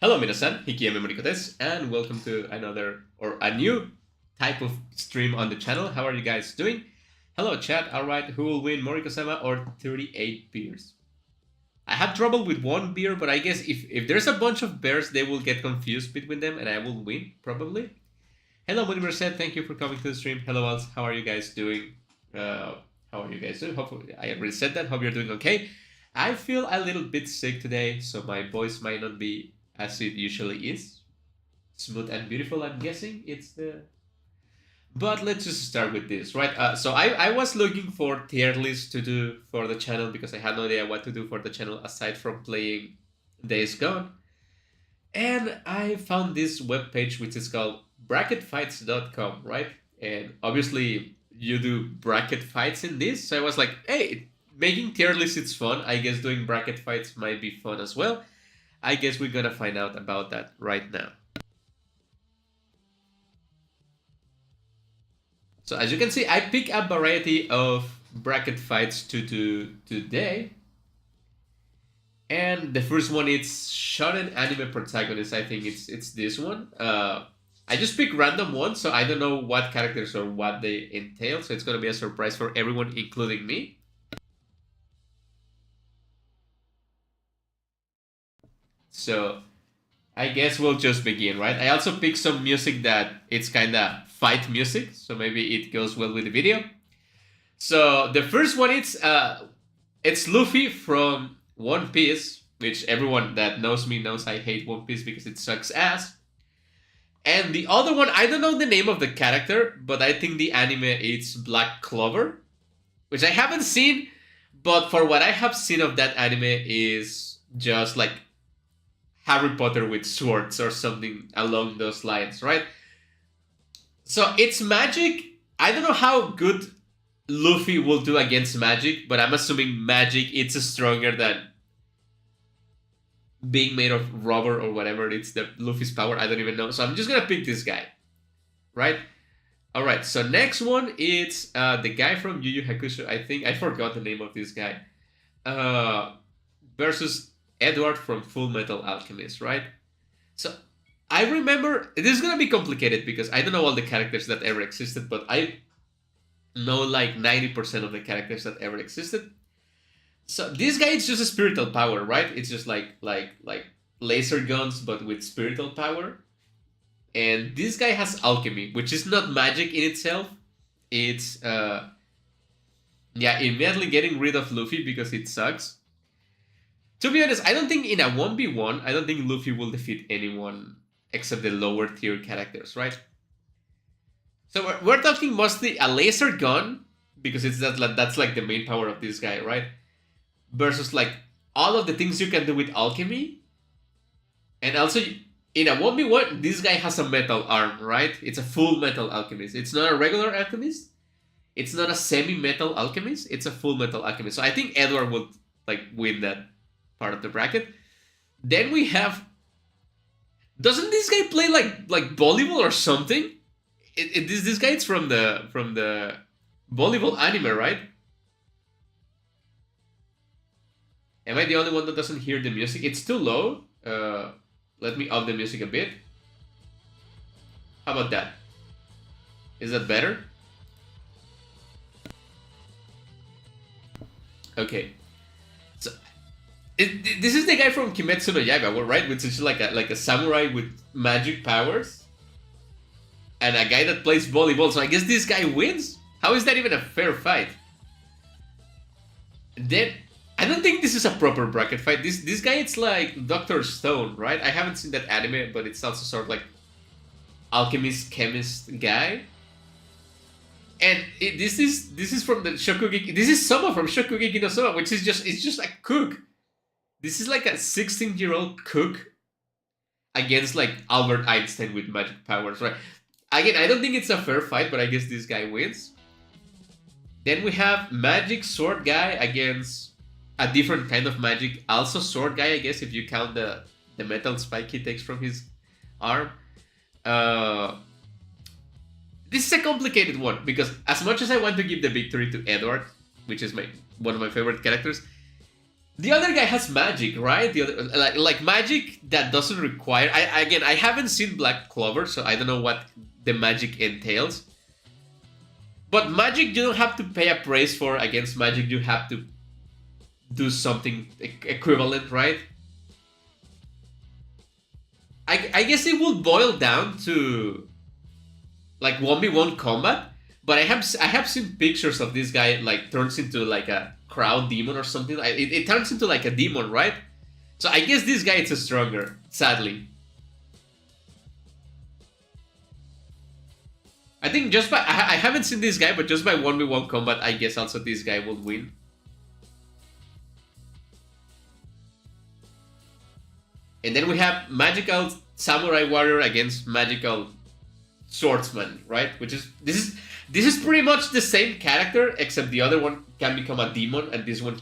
Hello, minasan, Hikiame Moriko desu, and welcome to a new type of stream on the channel. How are you guys doing? Hello, chat. All right, who will win, Moriko-sama or 38 beers? I had trouble with one beer, but I guess if there's a bunch of bears, they will get confused between them, and I will win probably. Hello, Monimer said, thank you for coming to the stream. Hello, Als. How are you guys doing? How are you guys doing? Hopefully, I already said that. Hope you're doing okay. I feel a little bit sick today, so my voice might not be as it usually is. Smooth and beautiful, I'm guessing. It's the... But let's just start with this, right? So I was looking for tier lists to do for the channel because I had no idea what to do for the channel aside from playing Days Gone. And I found this webpage which is called bracketfights.com, right? And obviously you do bracket fights in this. So I was like, hey, making tier lists is fun. I guess doing bracket fights might be fun as well. I guess we're gonna find out about that right now. So as you can see, I pick a variety of bracket fights to do today. And the first one is shonen anime protagonist. I think it's this one. I just pick random ones, so I don't know what characters or what they entail. So it's gonna be a surprise for everyone, including me. So I guess we'll just begin, right? I also picked some music that it's kind of fight music, so maybe it goes well with the video. So the first one it's Luffy from One Piece, which everyone that knows me knows I hate One Piece because it sucks ass. And the other one, I don't know the name of the character, but I think the anime is Black Clover, which I haven't seen, but for what I have seen of that anime is just like Harry Potter with swords or something along those lines, right? So it's magic. I don't know how good Luffy will do against magic, but I'm assuming magic it's stronger than being made of rubber or whatever it's the Luffy's power. I don't even know. So I'm just gonna pick this guy, right? All right. So next one it's the guy from Yu Yu Hakusho. I think I forgot the name of this guy. Versus Edward from Full Metal Alchemist, right? So I remember this is gonna be complicated because I don't know all the characters that ever existed, but I know like 90% of the characters that ever existed. So this guy is just a spiritual power, right? It's just like laser guns, but with spiritual power. And this guy has alchemy, which is not magic in itself. It's immediately getting rid of Luffy because it sucks. To be honest, I don't think in a 1v1, I don't think Luffy will defeat anyone except the lower tier characters, right? So we're talking mostly a laser gun, because that's like the main power of this guy, right? Versus like all of the things you can do with alchemy. And also, in a 1v1, this guy has a metal arm, right? It's a full metal alchemist. It's not a regular alchemist. It's not a semi-metal alchemist. It's a full metal alchemist. So I think Edward would like win that part of the bracket. Then we have... Doesn't this guy play like volleyball or something? This guy is from the volleyball anime, right? Am I the only one that doesn't hear the music? It's too low. Let me up the music a bit. How about that? Is that better? Okay. So this is the guy from Kimetsu no Yaiba, right? Which is like a samurai with magic powers. And a guy that plays volleyball. So I guess this guy wins? How is that even a fair fight? Then I don't think this is a proper bracket fight. This guy, it's like Dr. Stone, right? I haven't seen that anime, but it's also sort of like alchemist, chemist guy. And this is from the Shokugeki. This is Soma from Shokugeki no Soma, which is just a cook. This is like a 16-year-old cook against like Albert Einstein with magic powers, right? Again, I don't think it's a fair fight, but I guess this guy wins. Then we have magic sword guy against a different kind of magic, also sword guy, I guess, if you count the metal spike he takes from his arm. This is a complicated one, because as much as I want to give the victory to Edward, which is one of my favorite characters, The other guy has magic, right? The other like magic that doesn't require. I haven't seen Black Clover, so I don't know what the magic entails. But magic you don't have to pay a price for. Against magic you have to do something equivalent, right? I guess it will boil down to like 1v1 combat, but I have seen pictures of this guy like turns into like a crowd demon or something. It turns into like a demon, right? So I guess this guy is stronger, sadly. I think just by I haven't seen this guy, but just by 1v1 combat, I guess also this guy will win. And then we have magical samurai warrior against magical swordsman, right? Which is this is pretty much the same character, except the other one can become a demon, and this one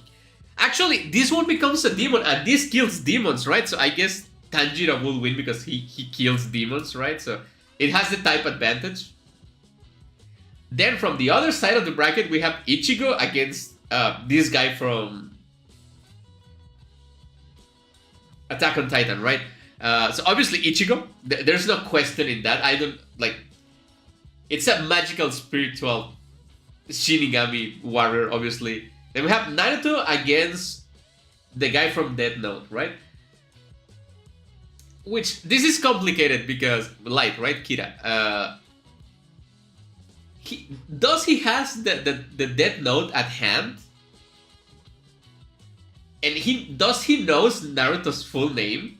actually this one becomes a demon, and this kills demons, right? So I guess Tanjiro will win because he kills demons, right? So it has the type advantage. Then from the other side of the bracket, we have Ichigo against this guy from Attack on Titan, right? So obviously Ichigo, there's no question in that. I don't like. It's a magical spiritual Shinigami warrior, obviously. Then we have Naruto against the guy from Death Note, right? Which this is complicated because Light, right? Kira. He has the Death Note at hand? And he knows Naruto's full name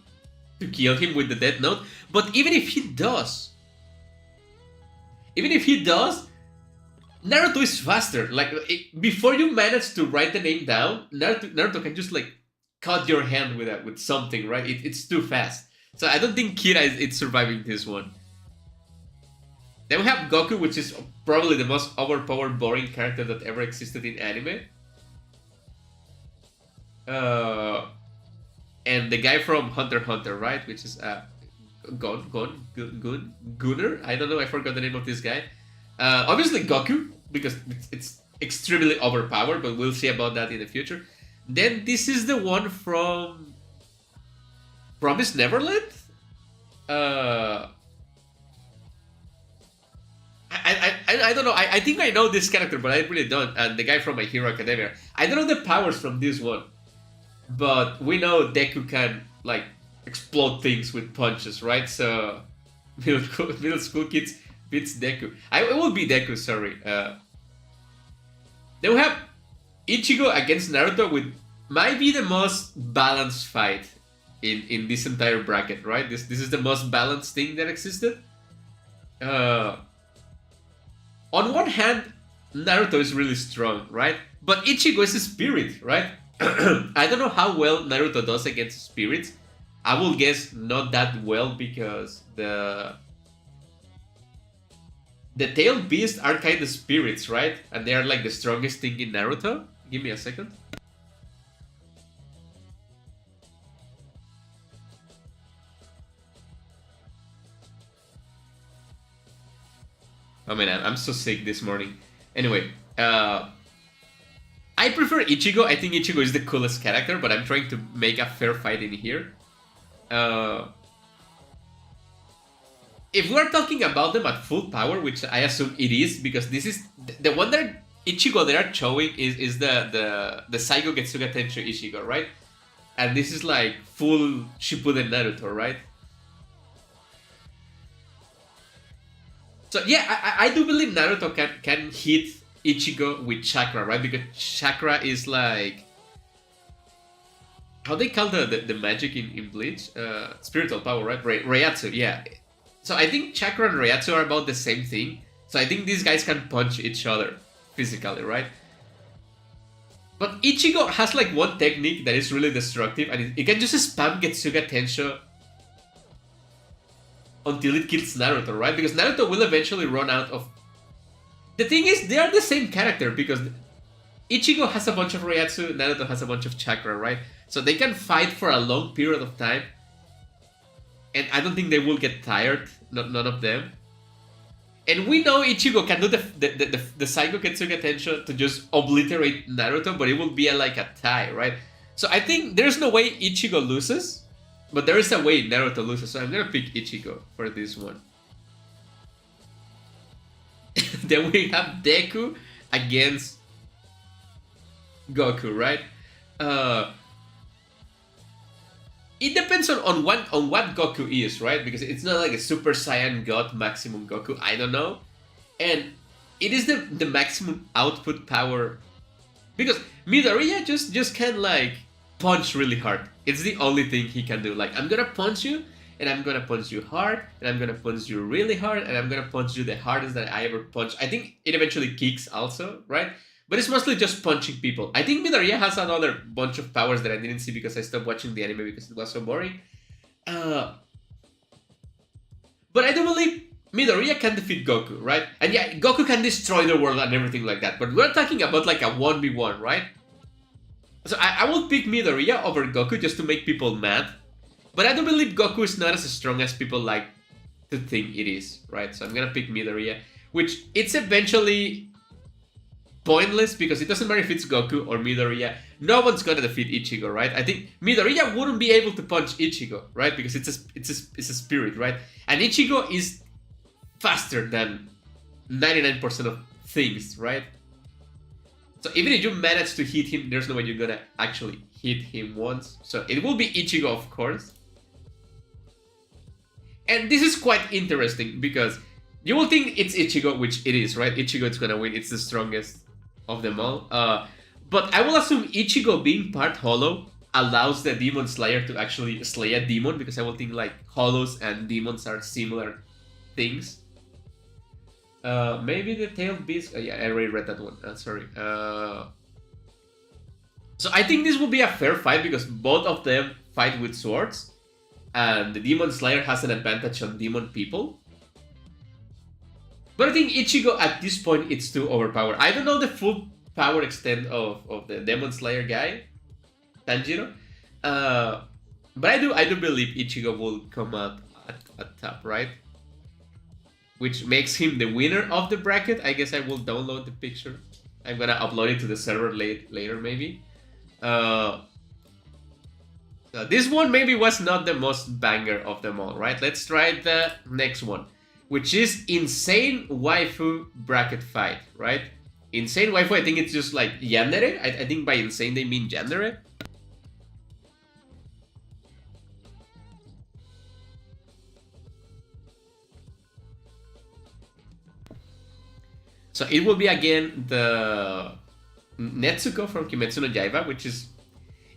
to kill him with the Death Note? But even if he does, Naruto is faster. Like before you manage to write the name down, Naruto can just like cut your hand with something, right? It's too fast. So I don't think Kira is surviving this one. Then we have Goku, which is probably the most overpowered, boring character that ever existed in anime. And the guy from Hunter x Hunter, right? Which is Gunner? I don't know, I forgot the name of this guy. Obviously Goku, because it's extremely overpowered, but we'll see about that in the future. Then this is the one from Promised Neverland? I don't know. I think I know this character, but I really don't. And the guy from My Hero Academia. I don't know the powers from this one. But we know Deku can, like, explode things with punches, right? So, middle school kids beats Deku. It will be Deku, sorry. Then we have Ichigo against Naruto with might be the most balanced fight in this entire bracket, right? This is the most balanced thing that existed. On one hand, Naruto is really strong, right? But Ichigo is a spirit, right? I don't know how well Naruto does against spirits. I will guess not that well because the tailed beasts are kind of spirits, right? And they are like the strongest thing in Naruto. Give me a second. Oh man, I'm so sick this morning. Anyway, I prefer Ichigo. I think Ichigo is the coolest character, but I'm trying to make a fair fight in here. If we're talking about them at full power, which I assume it is, because this is the one that Ichigo they are showing is the Saigo Getsuga Tensho Ichigo, right? And this is like full Shippuden Naruto, right? So yeah, I do believe Naruto can hit Ichigo with chakra, right? Because chakra is like how they call the magic in Bleach, spiritual power, right? Reiatsu, yeah. So I think chakra and Reiatsu are about the same thing. So I think these guys can punch each other physically, right? But Ichigo has like one technique that is really destructive, and it can just spam Getsuga Tensho until it kills Naruto, right? Because Naruto will eventually run out of... The thing is, they are the same character because Ichigo has a bunch of Reiatsu, Naruto has a bunch of chakra, right? So they can fight for a long period of time. And I don't think they will get tired, none of them. And we know Ichigo can do the Saigo Getsuga Tensho to just obliterate Naruto, but it will be like a tie, right? So I think there's no way Ichigo loses, but there is a way Naruto loses. So I'm gonna pick Ichigo for this one. Then we have Deku against Goku, right? It depends on what Goku is, right? Because it's not like a Super Saiyan God maximum Goku. I don't know, and it is the maximum output power, because Midoriya just can like punch really hard. It's the only thing he can do. Like, I'm gonna punch you, and I'm gonna punch you hard, and I'm gonna punch you really hard, and I'm gonna punch you the hardest that I ever punched. I think it eventually kicks also, right? But it's mostly just punching people. I think Midoriya has another bunch of powers that I didn't see because I stopped watching the anime because it was so boring. But I do believe Midoriya can defeat Goku, right? And yeah, Goku can destroy the world and everything like that. But we're talking about like a 1v1, right? So I will pick Midoriya over Goku just to make people mad. But I do believe Goku is not as strong as people like to think it is, right? So I'm gonna pick Midoriya, which it's eventually pointless because it doesn't matter if it's Goku or Midoriya. No one's gonna defeat Ichigo, right? I think Midoriya wouldn't be able to punch Ichigo, right? Because it's a spirit, right? And Ichigo is faster than 99% of things, right? So even if you manage to hit him, there's no way you're gonna actually hit him once. So it will be Ichigo, of course. And this is quite interesting because you will think it's Ichigo, which it is, right? Ichigo is gonna win. It's the strongest of them all. But I will assume Ichigo being part Hollow allows the Demon Slayer to actually slay a demon, because I will think like Hollows and demons are similar things. Maybe the Tailed Beast. Yeah, I already read that one. Sorry. So I think this will be a fair fight because both of them fight with swords, and the Demon Slayer has an advantage on demon people. But I think Ichigo at this point it's too overpowered. I don't know the full power extent of the Demon Slayer guy, Tanjiro. But I do believe Ichigo will come out at top, right? Which makes him the winner of the bracket. I guess I will download the picture. I'm gonna upload it to the server later, maybe. This one maybe was not the most banger of them all, right? Let's try the next one, which is Insane Waifu bracket fight, right? Insane Waifu, I think it's just like Yandere. I think by insane they mean Yandere. So it will be again the Netsuko from Kimetsu no Yaiba, which is...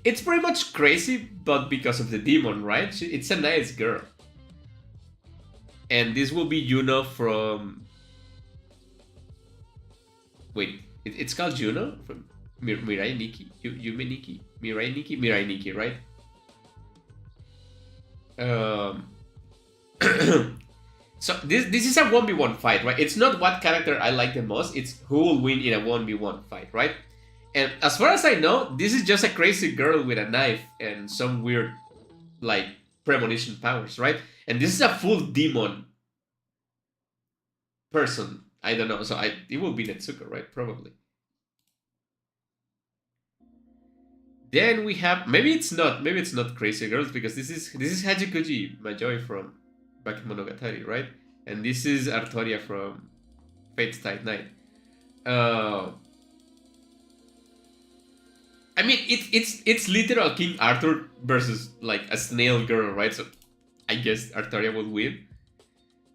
It's pretty much crazy, but because of the demon, right? It's a nice girl. And this will be Yuno from... Wait, it's called Juno? From Mirai Nikki? Yume Nikki? Mirai Nikki? Mirai Nikki, right? So this is a 1v1 fight, right? It's not what character I like the most, it's who will win in a 1v1 fight, right? And as far as I know, this is just a crazy girl with a knife and some weird, like, premonition powers, right? And this is a full demon person. I don't know, so it will be Netsuko, right? Probably. Then we have... Maybe it's not Crazy Girls, because this is Hachikuji Majoi from Bakemonogatari, right? And this is Artoria from Fate Stay Night. I mean, it's literal King Arthur versus like a snail girl, right? So I guess Artoria will win.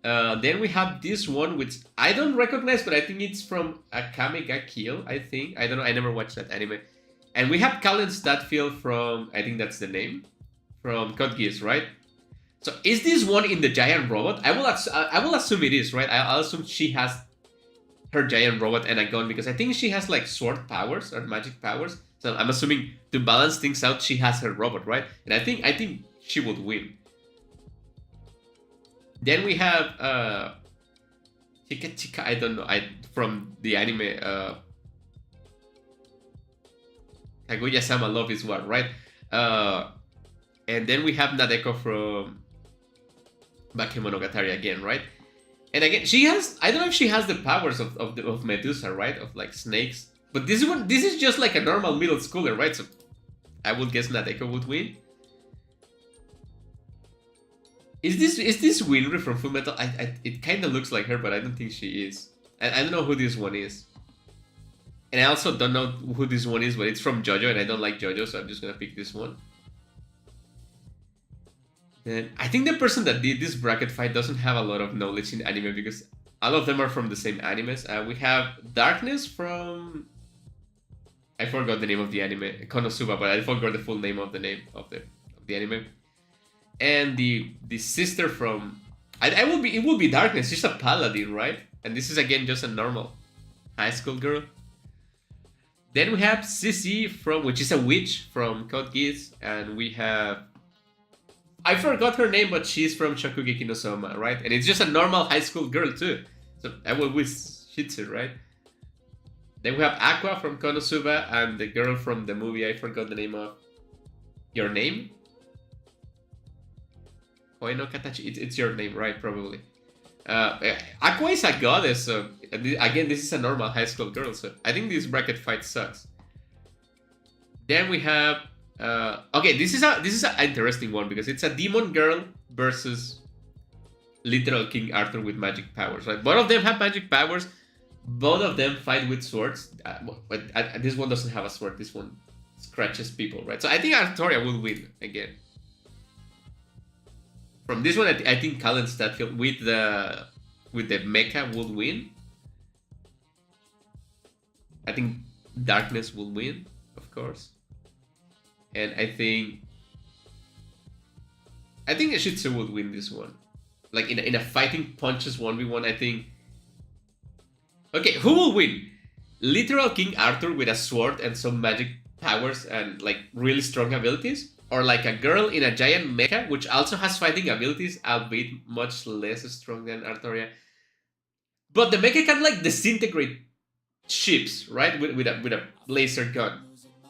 Then we have this one, which I don't recognize, but I think it's from Akame ga Kill, I think. I don't know, I never watched that anime. And we have Kallen Statfield from, I think that's the name, from Code Geass, right? So is this one in the giant robot? I will assume it is, right? I'll assume she has her giant robot and a gun, because I think she has like sword powers or magic powers. So I'm assuming to balance things out, she has her robot, right? And I think she would win. Then we have Chika, I don't know, from the anime Kaguya-sama Love is War, right? And then we have Nadeko from Bakemonogatari again, right? And again, she has... I don't know if she has the powers of Medusa, right? Of like snakes. But this is just like a normal middle schooler, right? So I would guess Nadeko would win. Is this Winry from Fullmetal? It kind of looks like her, but I don't think she is. I don't know who this one is. And I also don't know who this one is, but it's from JoJo, and I don't like JoJo, so I'm just gonna pick this one. Then I think the person that did this bracket fight doesn't have a lot of knowledge in anime because all of them are from the same animes. We have Darkness from... I forgot the name of the anime, Konosuba, but I forgot the full name of the anime. And the sister from... it would be Darkness. She's a paladin, right? And this is again just a normal high school girl. Then we have Sissy from, which is a witch from Code Geass, and we have... I forgot her name, but she's from Shokugeki no Soma, right? And it's just a normal high school girl too. So I will with Shitsu, right? Then we have Aqua from Konosuba and the girl from the movie I forgot the name of. Your Name? Koe no Katachi. It's Your Name, right? Probably. Aqua is a goddess, so again, this is a normal high school girl, so I think this bracket fight sucks. Then we have okay, this is an interesting one because it's a demon girl versus literal King Arthur with magic powers, right? Both of them have magic powers. Both of them fight with swords. But this one doesn't have a sword. This one scratches people, right? So I think Artoria will win again. From this one, I think Colin Statfield with the mecha will win. I think Darkness will win, of course. And I think Shitsu would win this one. Like in a fighting punches 1v1, I think. Okay, who will win? Literal King Arthur with a sword and some magic powers and like really strong abilities? Or like a girl in a giant mecha, which also has fighting abilities, albeit much less strong than Artoria. But the mecha can like disintegrate ships, right? With a laser gun.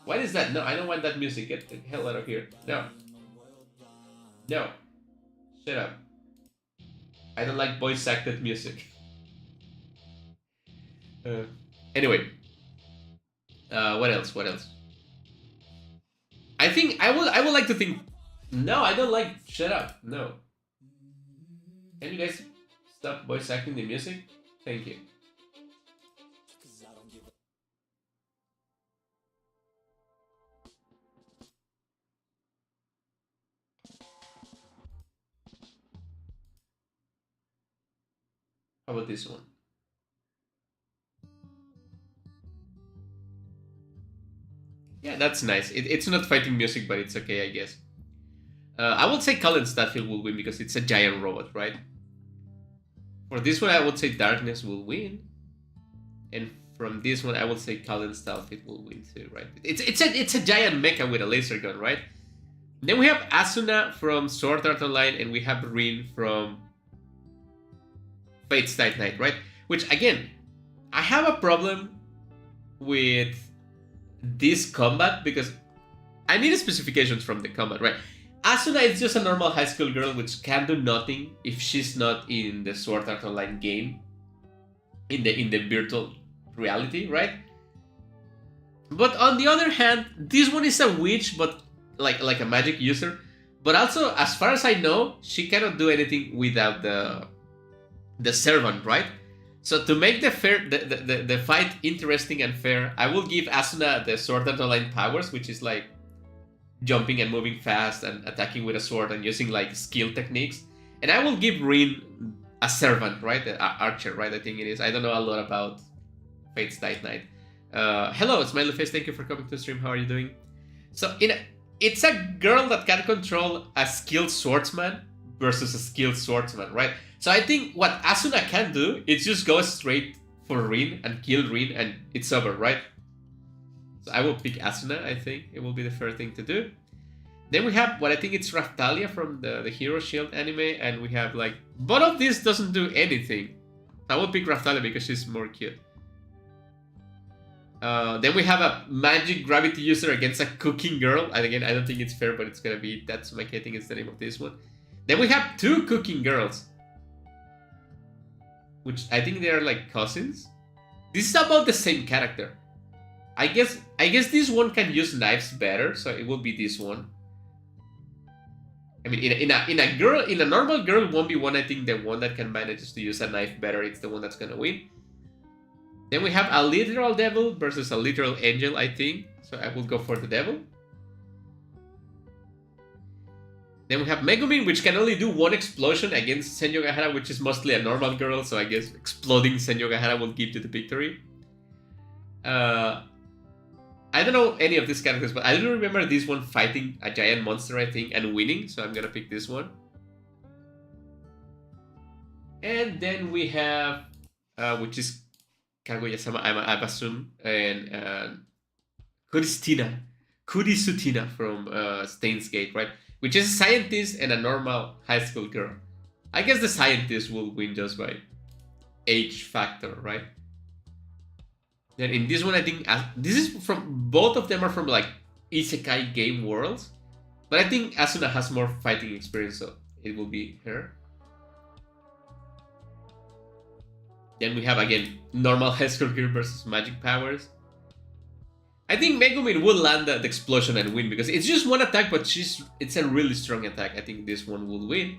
What is that? No, I don't want that music. Get the hell out of here. No. No. Shut up. I don't like voice acted music. Anyway. What else? What else? I think I would like to think. No, I don't like. Shut up. No. Can you guys stop voice acting the music? Thank you. How about this one? Yeah, that's nice. It's not fighting music, but it's okay, I guess. I would say Colin Statfield will win because it's a giant robot, right? For this one, I would say Darkness will win. And from this one, I would say Colin Statfield will win too, right? It's a giant mecha with a laser gun, right? Then we have Asuna from Sword Art Online, and we have Rin from Fate's Night Night, right? Which, again, I have a problem with this combat because I need specifications from the combat, right? Asuna is just a normal high school girl which can do nothing if she's not in the Sword Art Online game, in the virtual reality, right? But on the other hand, this one is a witch, but like a magic user. But also, as far as I know, she cannot do anything without the servant, right? So to make the fight interesting and fair, I will give Asuna the Sword Art Online powers, which is like jumping and moving fast and attacking with a sword and using like skill techniques. And I will give Rin a servant, right? The archer, right? I think it is. I don't know a lot about Fate's Night Night. Hello, Smiley Face. Thank you for coming to the stream. How are you doing? So it's a girl that can control a skilled swordsman versus a skilled swordsman, right? So I think what Asuna can do is just go straight for Rin and kill Rin and it's over, right? So I will pick Asuna, I think. It will be the fair thing to do. Then we have what I think it's Raftalia from the Hero Shield anime, and we have like... Both of these doesn't do anything. I will pick Raftalia because she's more cute. Then we have a magic gravity user against a cooking girl. And again, I don't think it's fair, but it's gonna be Tatsumaki, I think it's the name of this one. Then we have two cooking girls, which I think they are like cousins. This is about the same character. I guess this one can use knives better, so it will be this one. I mean, in a normal girl 1v1, I think the one that can manage to use a knife better, it's the one that's gonna win. Then we have a literal devil versus a literal angel, I think. So I will go for the devil. Then we have Megumin, which can only do one explosion against Senyo Gahara, which is mostly a normal girl, so I guess exploding Senyo Gahara will give you the victory. I don't know any of these characters, but I do remember this one fighting a giant monster, I think, and winning, so I'm gonna pick this one. And then we have, which is Kaguya-sama Abasun, and Kurisutina from Steins Gate, right? Which is a scientist and a normal high school girl. I guess the scientist will win just by age factor, right? Then in this one, I think this is from, both of them are from like isekai game worlds, but I think Asuna has more fighting experience, so it will be her. Then we have again normal high school girl versus magic powers. I think Megumin will land the explosion and win because it's just one attack, but it's a really strong attack. I think this one will win.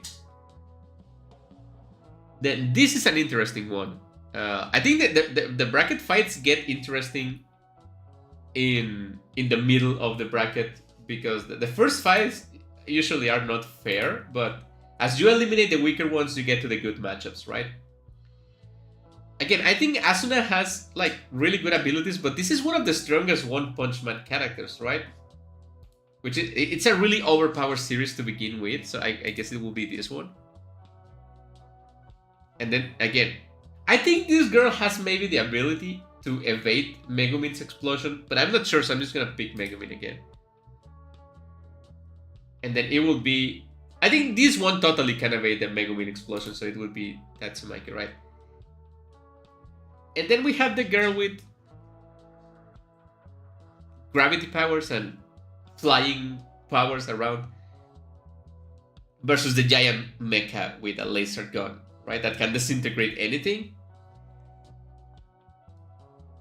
Then this is an interesting one. I think that the bracket fights get interesting in the middle of the bracket because the first fights usually are not fair, but as you eliminate the weaker ones, you get to the good matchups, right? Again, I think Asuna has like really good abilities, but this is one of the strongest One Punch Man characters, right? Which it's a really overpowered series to begin with, so I guess it will be this one. And then again, I think this girl has maybe the ability to evade Megumin's explosion, but I'm not sure, so I'm just gonna pick Megumin again. And then it will be, I think this one totally can evade the Megumin explosion, so it will be Tatsumaki, right? And then we have the girl with gravity powers and flying powers around versus the giant mecha with a laser gun, right? That can disintegrate anything.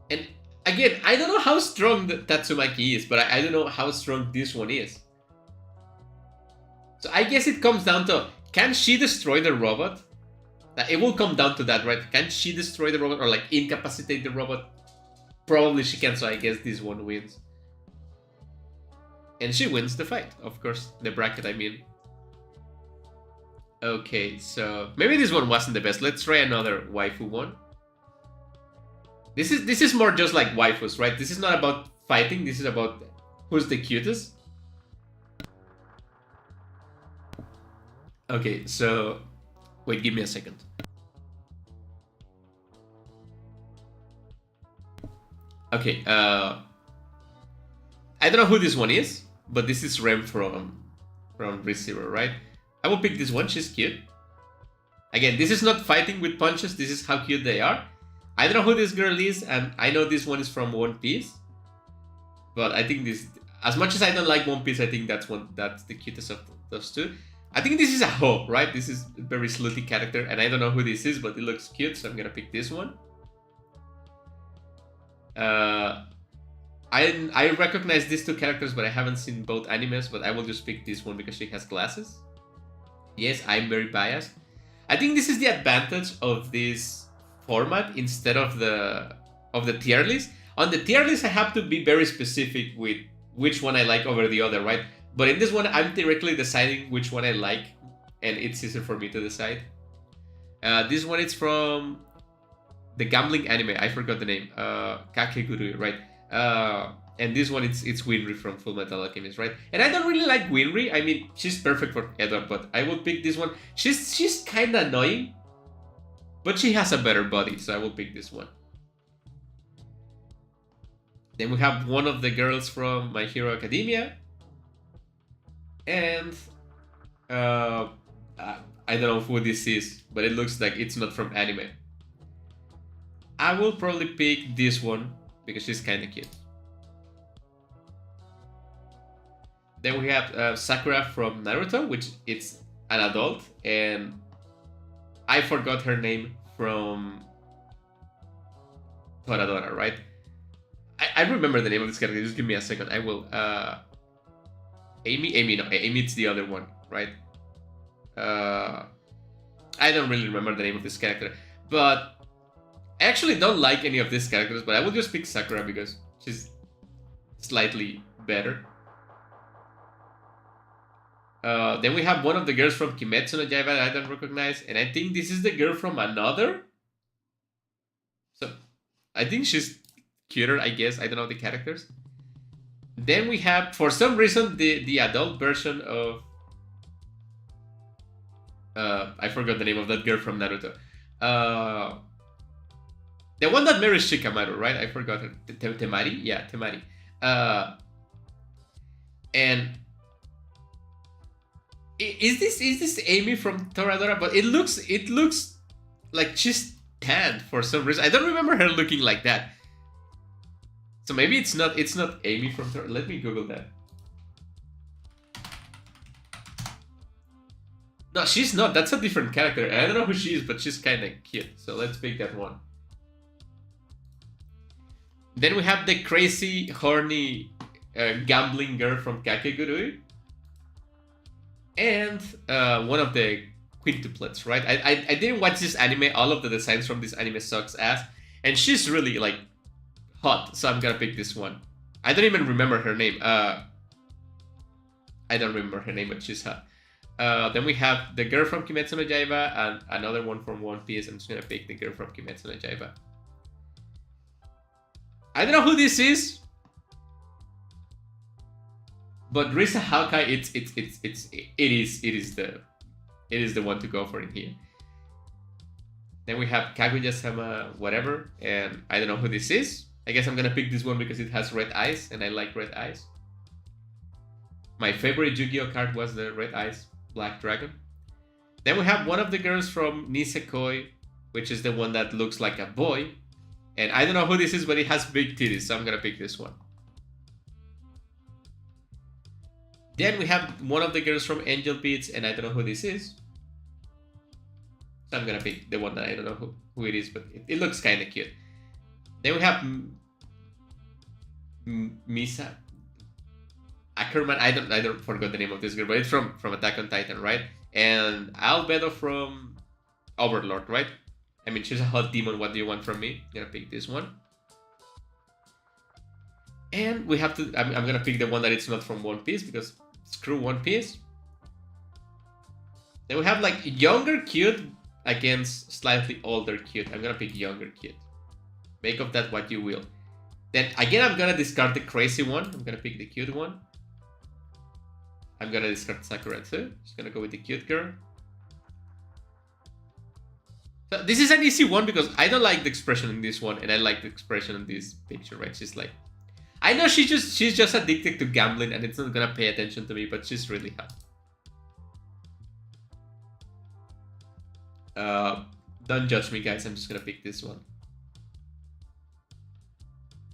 And again, I don't know how strong the Tatsumaki is, but I don't know how strong this one is. So I guess it comes down to, can she destroy the robot? It will come down to that, right? Can she destroy the robot or like incapacitate the robot? Probably she can, so I guess this one wins. And she wins the fight, of course. The bracket, I mean. Okay, so maybe this one wasn't the best. Let's try another waifu one. This is more just like waifus, right? This is not about fighting. This is about who's the cutest. Okay, so wait, give me a second. Okay, I don't know who this one is, but this is Rem from ReZero, right? I will pick this one, she's cute. Again, this is not fighting with punches, this is how cute they are. I don't know who this girl is, and I know this one is from One Piece. But I think this, as much as I don't like One Piece, I think that's the cutest of those two. I think this is a Ho, right? This is a very slutty character, and I don't know who this is, but it looks cute, so I'm gonna pick this one. I recognize these two characters, but I haven't seen both animes, but I will just pick this one because she has glasses. Yes, I'm very biased. I think this is the advantage of this format instead of the tier list. On the tier list, I have to be very specific with which one I like over the other, right? But in this one, I'm directly deciding which one I like, and it's easier for me to decide. This one is from the gambling anime. I forgot the name. Kakeguru, right? And this one, it's Winry from Fullmetal Alchemist, right? And I don't really like Winry. I mean, she's perfect for Edward, but I will pick this one. She's kind of annoying, but she has a better body, so I will pick this one. Then we have one of the girls from My Hero Academia. And I don't know who this is, but it looks like it's not from anime. I will probably pick this one because she's kind of cute. Then we have Sakura from Naruto, which it's an adult, and I forgot her name from Toradora, right? I remember the name of this character. Just give me a second. I will. Amy, no, Amy. It's the other one, right? I don't really remember the name of this character, but I actually don't like any of these characters. But I will just pick Sakura because she's slightly better. Then we have one of the girls from Kimetsu no Yaiba that I don't recognize, and I think this is the girl from another. So I think she's cuter, I guess. I don't know the characters. Then we have, for some reason, the adult version of I forgot the name of that girl from Naruto. The one that marries Shikamaru, right? I forgot her. Temari? Yeah, Temari. And is this Amy from Toradora? But it looks like she's tanned for some reason. I don't remember her looking like that. So maybe it's not Amy from Toradora. Let me Google that. No, she's not. That's a different character. I don't know who she is, but she's kind of cute. So let's pick that one. Then we have the crazy, horny, gambling girl from Kakegurui. And one of the quintuplets, right? I didn't watch this anime. All of the designs from this anime sucks ass. And she's really, like, hot. So I'm gonna pick this one. I don't even remember her name. I don't remember her name, but she's hot. Then we have the girl from Kimetsu no Yaiba and another one from One Piece. I'm just gonna pick the girl from Kimetsu no Yaiba. I don't know who this is, but Risa Hawkeye, it is the one to go for in here. Then we have Kaguya-sama, whatever, and I don't know who this is. I guess I'm gonna pick this one because it has red eyes, and I like red eyes. My favorite Yu-Gi-Oh card was the red eyes Black Dragon. Then we have one of the girls from Nisekoi, which is the one that looks like a boy. And I don't know who this is, but it has big titties, so I'm gonna pick this one. Then we have one of the girls from Angel Beats, and I don't know who this is. So I'm gonna pick the one that I don't know who it is, but it looks kind of cute. Then we have Misa Ackerman. I don't forget the name of this girl, but it's from Attack on Titan, right? And Albedo from Overlord, right? I mean, she's a hot demon. What do you want from me? I'm gonna pick this one. And we have to. I'm gonna pick the one that it's not from One Piece because screw One Piece. Then we have like younger cute against slightly older cute. I'm gonna pick younger cute. Make of that what you will. Then again, I'm gonna discard the crazy one. I'm gonna pick the cute one. I'm gonna discard Sakura too. Just gonna go with the cute girl. So this is an easy one because I don't like the expression in this one, and I like the expression in this picture, right? She's like, I know she's just addicted to gambling, and it's not gonna pay attention to me, but she's really hot. Don't judge me, guys. I'm just gonna pick this one.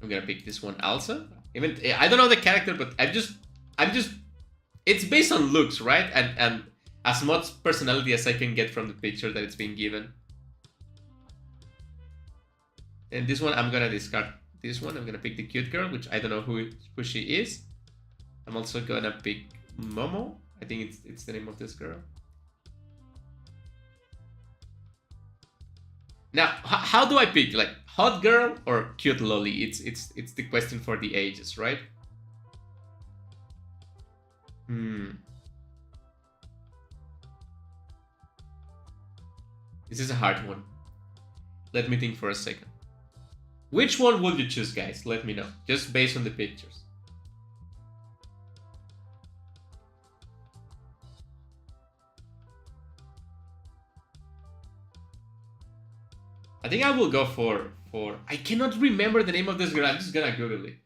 I'm gonna pick this one also. Even I don't know the character, but I'm just. It's based on looks, right? And as much personality as I can get from the picture that it's being given. And this one, I'm gonna discard this one. I'm gonna pick the cute girl, which I don't know who she is. I'm also gonna pick Momo. I think it's the name of this girl. Now, how do I pick? Like hot girl or cute loli? It's the question for the ages, right? This is a hard one. Let me think for a second. Which one would you choose, guys? Let me know. Just based on the pictures. I think I will go for... I cannot remember the name of this girl. I'm just gonna Google it.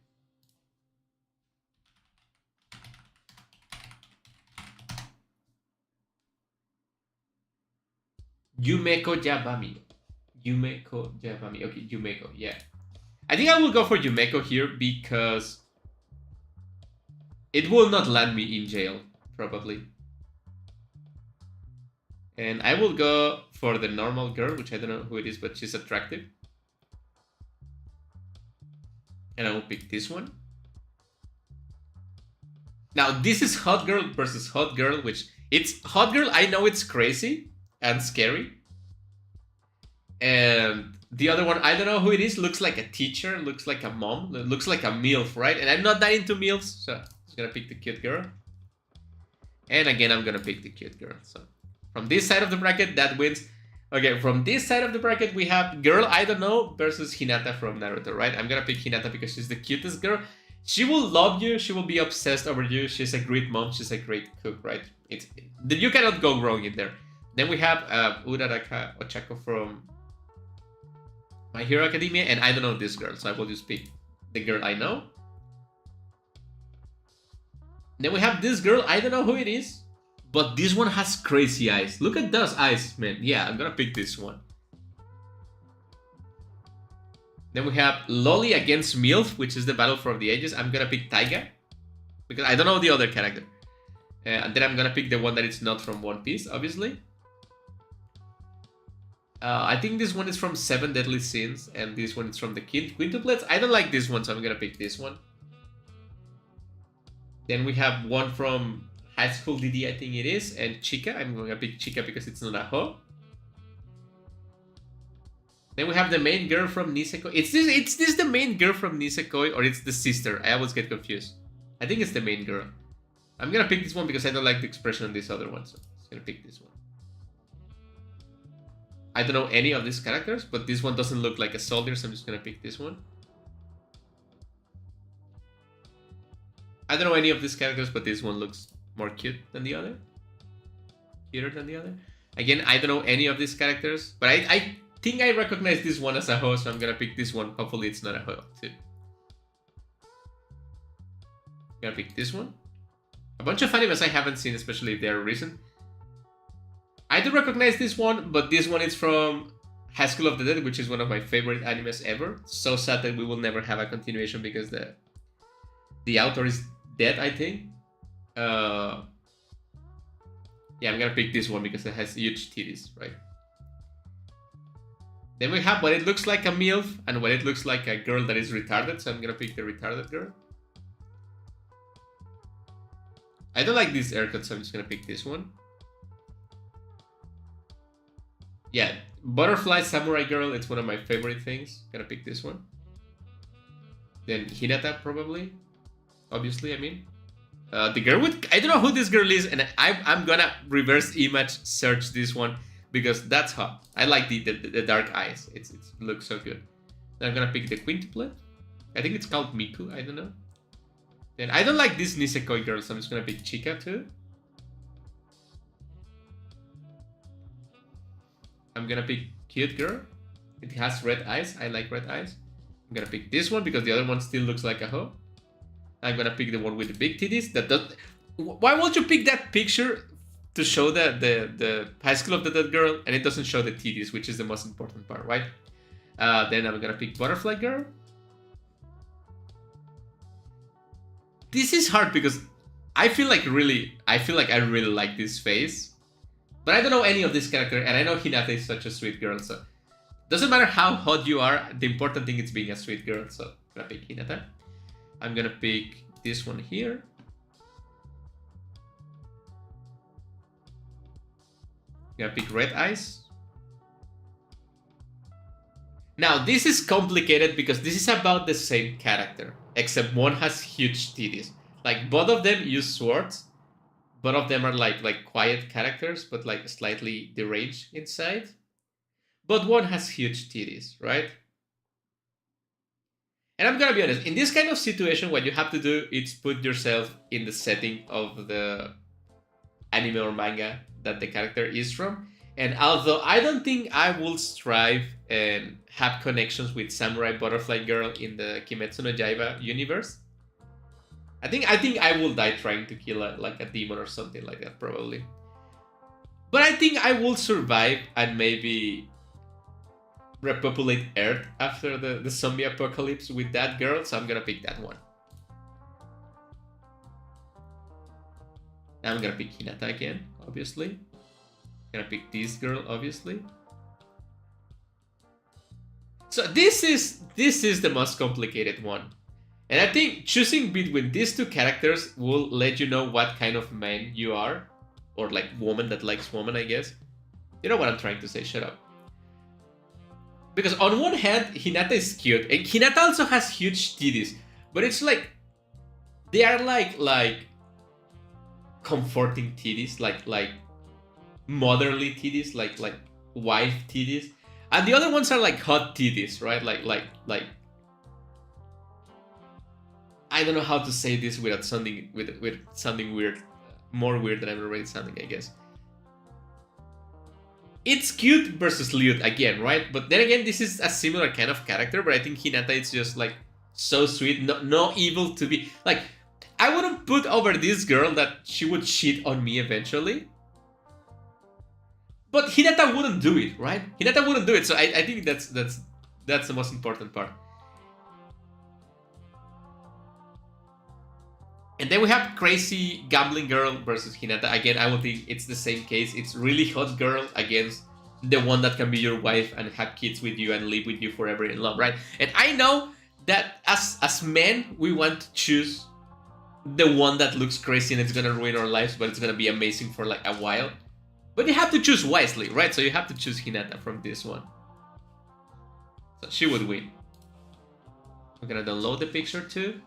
Yumeko Yabami. Yumeko Yabami. Okay, Yumeko, yeah. I think I will go for Yumeko here because it will not land me in jail, probably. And I will go for the normal girl, which I don't know who it is, but she's attractive. And I will pick this one. Now, this is Hot Girl versus Hot Girl, which it's Hot Girl. I know it's crazy and scary. And the other one, I don't know who it is. Looks like a teacher, looks like a mom, looks like a MILF, right? And I'm not that into MILFs, so I'm just gonna pick the cute girl. And again, I'm gonna pick the cute girl. So from this side of the bracket, that wins. Okay, from this side of the bracket, we have Girl I Don't Know versus Hinata from Naruto, right? I'm gonna pick Hinata because she's the cutest girl. She will love you. She will be obsessed over you. She's a great mom. She's a great cook, right? You cannot go wrong in there. Then we have Uraraka Ochako from My Hero Academia, and I don't know this girl, so I will just pick the girl I know. Then we have this girl. I don't know who it is, but this one has crazy eyes. Look at those eyes, man. Yeah, I'm gonna pick this one. Then we have Loli against MILF, which is the battle for the ages. I'm gonna pick Taiga, because I don't know the other character. And then I'm gonna pick the one that is not from One Piece, obviously. I think this one is from Seven Deadly Sins, and this one is from the Quintuplets. I don't like this one, so I'm gonna pick this one. Then we have one from High School DD, I think it is, and Chica. I'm gonna pick Chica because it's not a Ho. Then we have the main girl from Nisekoi. It's this the main girl from Nisekoi, or it's the sister? I always get confused. I think it's the main girl. I'm gonna pick this one because I don't like the expression on this other one, so I'm just gonna pick this one. I don't know any of these characters, but this one doesn't look like a soldier, so I'm just gonna pick this one. I don't know any of these characters, but this one looks more cute than the other. Cuter than the other. Again, I don't know any of these characters, but I think I recognize this one as a Ho, so I'm gonna pick this one. Hopefully it's not a Ho too. I'm gonna pick this one. A bunch of animes I haven't seen, especially if they're recent. I do recognize this one, but this one is from High School of the Dead, which is one of my favorite animes ever. So sad that we will never have a continuation because the author is dead, I think. Yeah, I'm gonna pick this one because it has huge titties, right? Then we have what it looks like a MILF and what it looks like a girl that is retarded, so I'm gonna pick the retarded girl. I don't like this haircut, so I'm just gonna pick this one. Yeah, Butterfly Samurai Girl, it's one of my favorite things. Gonna pick this one. Then Hinata, probably. Obviously, I mean. The girl with... I don't know who this girl is, and I'm gonna reverse image search this one because that's hot. I like the dark eyes. It looks so good. Then I'm gonna pick the quintuplet. I think it's called Miku, I don't know. Then I don't like this Nisekoi girl, so I'm just gonna pick Chika too. I'm gonna pick cute girl. It has red eyes. I like red eyes. I'm gonna pick this one because the other one still looks like a Ho. I'm gonna pick the one with the big titties. Why won't you pick that picture to show the High School of the Dead girl and it doesn't show the titties, which is the most important part, right? Then I'm gonna pick Butterfly Girl. This is hard because I feel like I really like this face. But I don't know any of this character, and I know Hinata is such a sweet girl, so... Doesn't matter how hot you are, the important thing is being a sweet girl, so I'm gonna pick Hinata. I'm gonna pick this one here. I'm gonna pick Red Eyes. Now, this is complicated because this is about the same character, except one has huge titties. Like, both of them use swords. Both of them are like quiet characters, but like slightly deranged inside. But one has huge titties, right? And I'm gonna be honest, in this kind of situation, what you have to do is put yourself in the setting of the anime or manga that the character is from. And although I don't think I will strive and have connections with Samurai Butterfly Girl in the Kimetsu no Yaiba universe, I think I will die trying to kill like a demon or something like that, probably. But I think I will survive and maybe repopulate Earth after the zombie apocalypse with that girl, so I'm gonna pick that one. I'm gonna pick Hinata again, obviously. I'm gonna pick this girl, obviously. So this is the most complicated one. And I think choosing between these two characters will let you know what kind of man you are. Or like woman that likes woman, I guess. You know what I'm trying to say, shut up. Because on one hand, Hinata is cute. And Hinata also has huge titties. But it's like, they are like comforting titties. Like motherly titties. Like wife titties. And the other ones are like hot titties, right? Like I don't know how to say this without sounding with something weird, more weird than I'm already sounding, I guess. It's cute versus lewd again, right? But then again, this is a similar kind of character, but I think Hinata is just like so sweet, no evil to be like. I wouldn't put over this girl that she would cheat on me eventually. But Hinata wouldn't do it, right? Hinata wouldn't do it, so I think that's the most important part. And then we have crazy gambling girl versus Hinata. Again, I would think it's the same case. It's really hot girl against the one that can be your wife and have kids with you and live with you forever in love, right? And I know that as men, we want to choose the one that looks crazy and it's gonna ruin our lives, but it's gonna be amazing for like a while. But you have to choose wisely, right? So you have to choose Hinata from this one. So she would win. I'm gonna download the picture too.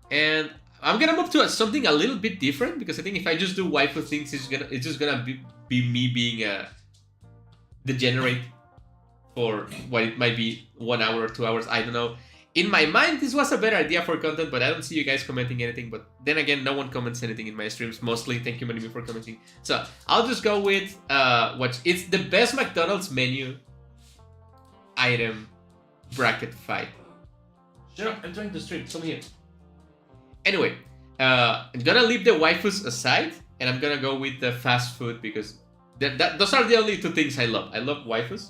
And I'm gonna move to something a little bit different because I think if I just do waifu things, it's just gonna be me being a degenerate for what it might be 1 hour or 2 hours. I don't know. In my mind, this was a better idea for content, but I don't see you guys commenting anything. But then again, no one comments anything in my streams. Mostly, thank you, Manimi, for commenting. So I'll just go with it's the best McDonald's menu item bracket fight. Shut up! I'm trying to stream. Come here. Anyway, I'm gonna leave the waifus aside, and I'm gonna go with the fast food because those are the only two things I love. I love waifus,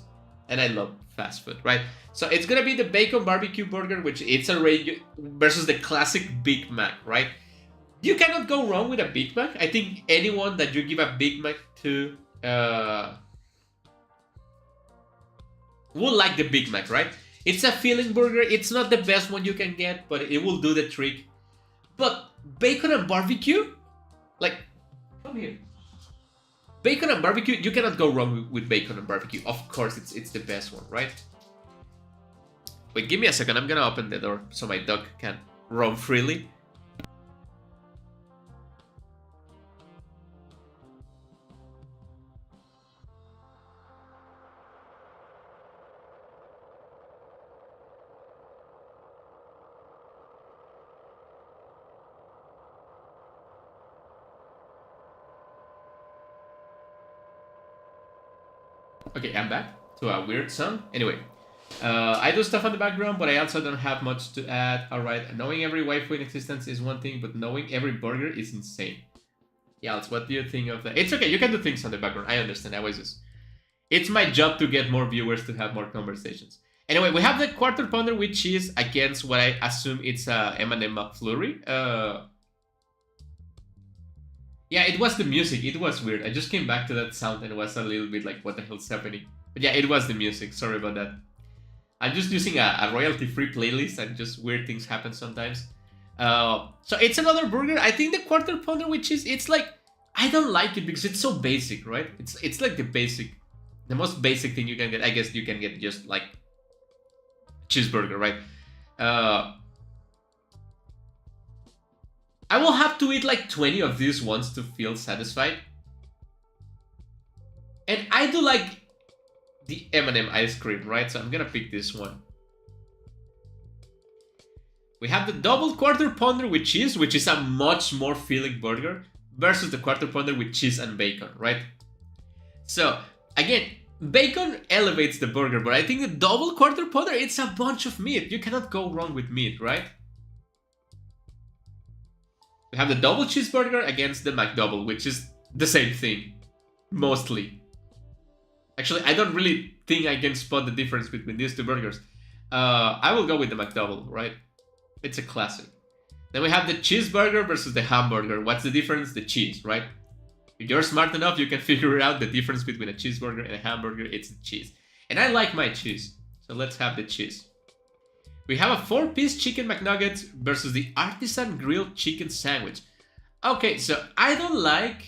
and I love fast food, right? So it's gonna be the bacon barbecue burger, which it's a versus the classic Big Mac, right? You cannot go wrong with a Big Mac. I think anyone that you give a Big Mac to will like the Big Mac, right? It's a filling burger. It's not the best one you can get, but it will do the trick. But bacon and barbecue, like, come here. Bacon and barbecue, you cannot go wrong with bacon and barbecue. Of course, it's the best one, right? Wait, give me a second. I'm gonna open the door so my dog can roam freely. Okay, I'm back to a weird sound. Anyway, I do stuff on the background, but I also don't have much to add. Alright, knowing every waifu in existence is one thing, but knowing every burger is insane. Yals, what do you think of that? It's okay, you can do things on the background. I understand. I was just... It's my job to get more viewers to have more conversations. Anyway, we have the quarter pounder with cheese against what I assume it's a M&M McFlurry. Yeah, it was the music. It was weird. I just came back to that sound and it was a little bit like, what the hell's happening? But yeah, it was the music. Sorry about that. I'm just using a royalty-free playlist and just weird things happen sometimes. So it's another burger. I think the quarter pounder with cheese, it's like, I don't like it because it's so basic, right? It's like the most basic thing you can get. I guess you can get just like cheeseburger, right? I will have to eat like 20 of these ones to feel satisfied. And I do like the M&M ice cream, right? So I'm gonna pick this one. We have the double quarter pounder with cheese, which is a much more filling burger, versus the quarter pounder with cheese and bacon, right? So, again, bacon elevates the burger, but I think the double quarter pounder, it's a bunch of meat. You cannot go wrong with meat, right? We have the double cheeseburger against the McDouble, which is the same thing, mostly. Actually, I don't really think I can spot the difference between these two burgers. I will go with the McDouble, right? It's a classic. Then we have the cheeseburger versus the hamburger. What's the difference? The cheese, right? If you're smart enough, you can figure out the difference between a cheeseburger and a hamburger. It's the cheese. And I like my cheese, so let's have the cheese. We have a 4-piece chicken McNuggets versus the artisan grilled chicken sandwich. Okay, so I don't like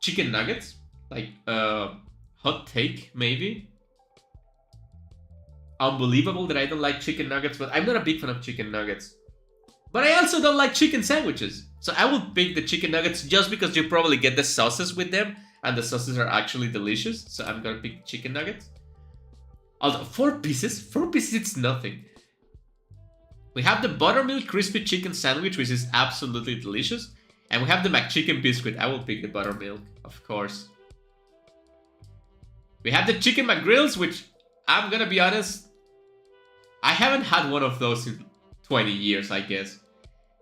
chicken nuggets. Like, hot take, maybe. Unbelievable that I don't like chicken nuggets, but I'm not a big fan of chicken nuggets. But I also don't like chicken sandwiches. So I will pick the chicken nuggets just because you probably get the sauces with them, and the sauces are actually delicious. So I'm gonna pick chicken nuggets. Although 4 pieces? 4 pieces, it's nothing. We have the buttermilk crispy chicken sandwich, which is absolutely delicious. And we have the McChicken biscuit. I will pick the buttermilk, of course. We have the chicken McGrills, which I'm gonna be honest, I haven't had one of those in 20 years, I guess.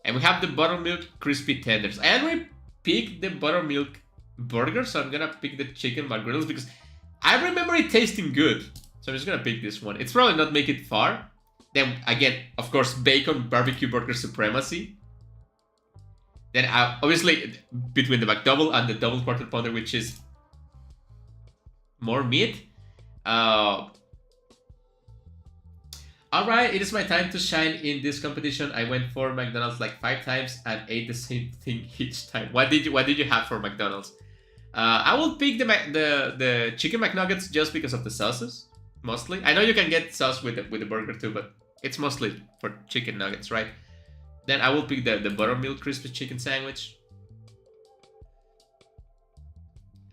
And we have the buttermilk crispy tenders. I already picked the buttermilk burger, so I'm gonna pick the chicken McGrills because I remember it tasting good. So I'm just gonna pick this one. It's probably not make it far. Then again, of course, bacon barbecue burger supremacy. Then obviously between the McDouble and the double quarter pounder, which is more meat. Alright, it is my time to shine in this competition. I went for McDonald's like 5 times and ate the same thing each time. What did you have for McDonald's? I will pick the chicken McNuggets just because of the sauces, mostly. I know you can get sauce with the burger too, but it's mostly for chicken nuggets, right? Then I will pick the buttermilk crispy chicken sandwich.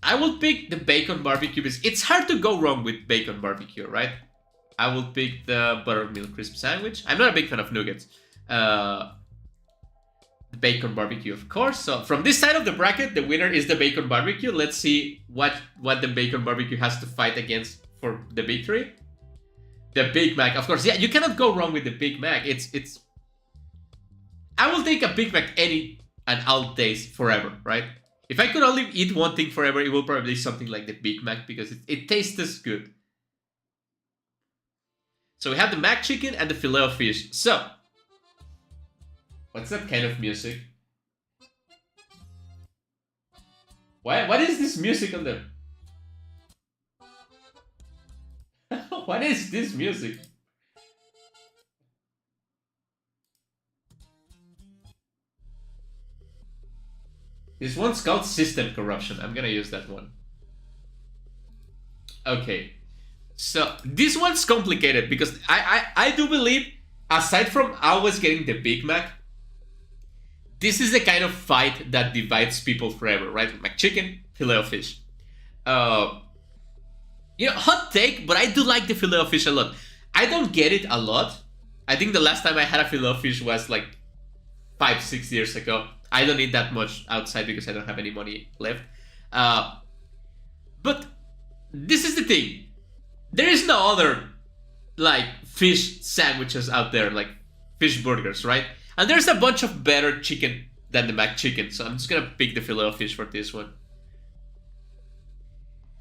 I will pick the bacon barbecue biscuit. It's hard to go wrong with bacon barbecue, right? I will pick the buttermilk crisp sandwich. I'm not a big fan of nuggets. The bacon barbecue, of course. So from this side of the bracket, the winner is the bacon barbecue. Let's see what the bacon barbecue has to fight against for the victory. The Big Mac, of course. Yeah, you cannot go wrong with the Big Mac. It's. I will take a Big Mac any and all days forever, right? If I could only eat one thing forever, it will probably be something like the Big Mac because it tastes good. So we have the mac chicken and the filet of fish. So, what's that kind of music? What is this music on the... What is this music? This one's called System Corruption. I'm gonna use that one. Okay. So, this one's complicated because I do believe, aside from always getting the Big Mac, this is the kind of fight that divides people forever, right? McChicken, filet of fish. You know, hot take, but I do like the filet of fish a lot. I don't get it a lot. I think the last time I had a filet of fish was like 5-6 years ago. I don't eat that much outside because I don't have any money left. But this is the thing. There is no other like fish sandwiches out there, like fish burgers, right? And there's a bunch of better chicken than the McChicken, so I'm just gonna pick the filet of fish for this one.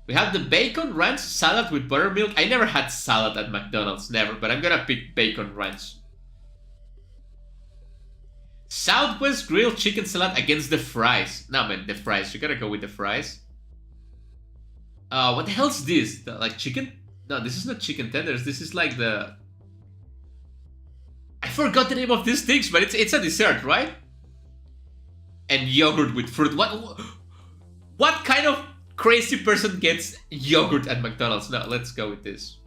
We have the bacon ranch salad with buttermilk. I never had salad at McDonald's, never, but I'm gonna pick bacon ranch. Southwest grilled chicken salad against the fries. No man, the fries, you gotta go with the fries. What the hell's this? Like chicken? No, this is not chicken tenders. This is like the... I forgot the name of these things, but it's a dessert, right? And yogurt with fruit. What kind of crazy person gets yogurt at McDonald's? No, let's go with this.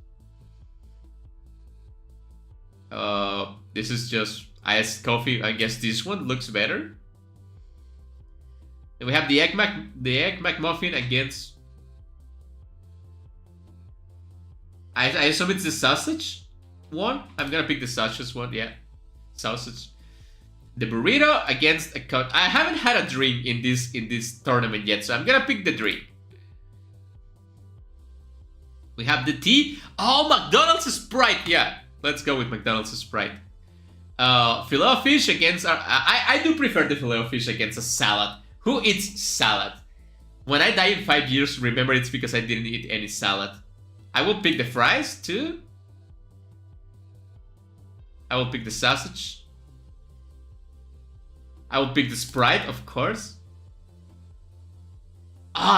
This is just iced coffee. I guess this one looks better. Then we have the egg McMuffin against... I assume it's the sausage one. I'm gonna pick the sausage one, yeah. Sausage. The burrito against a cut. I haven't had a drink in this tournament yet, so I'm gonna pick the drink. We have the tea. Oh, McDonald's Sprite, yeah. Let's go with McDonald's Sprite. Filet of fish against... I do prefer the filet of fish against a salad. Who eats salad? When I die in 5 years, remember it's because I didn't eat any salad. I will pick the fries too. I will pick the sausage. I will pick the Sprite, of course.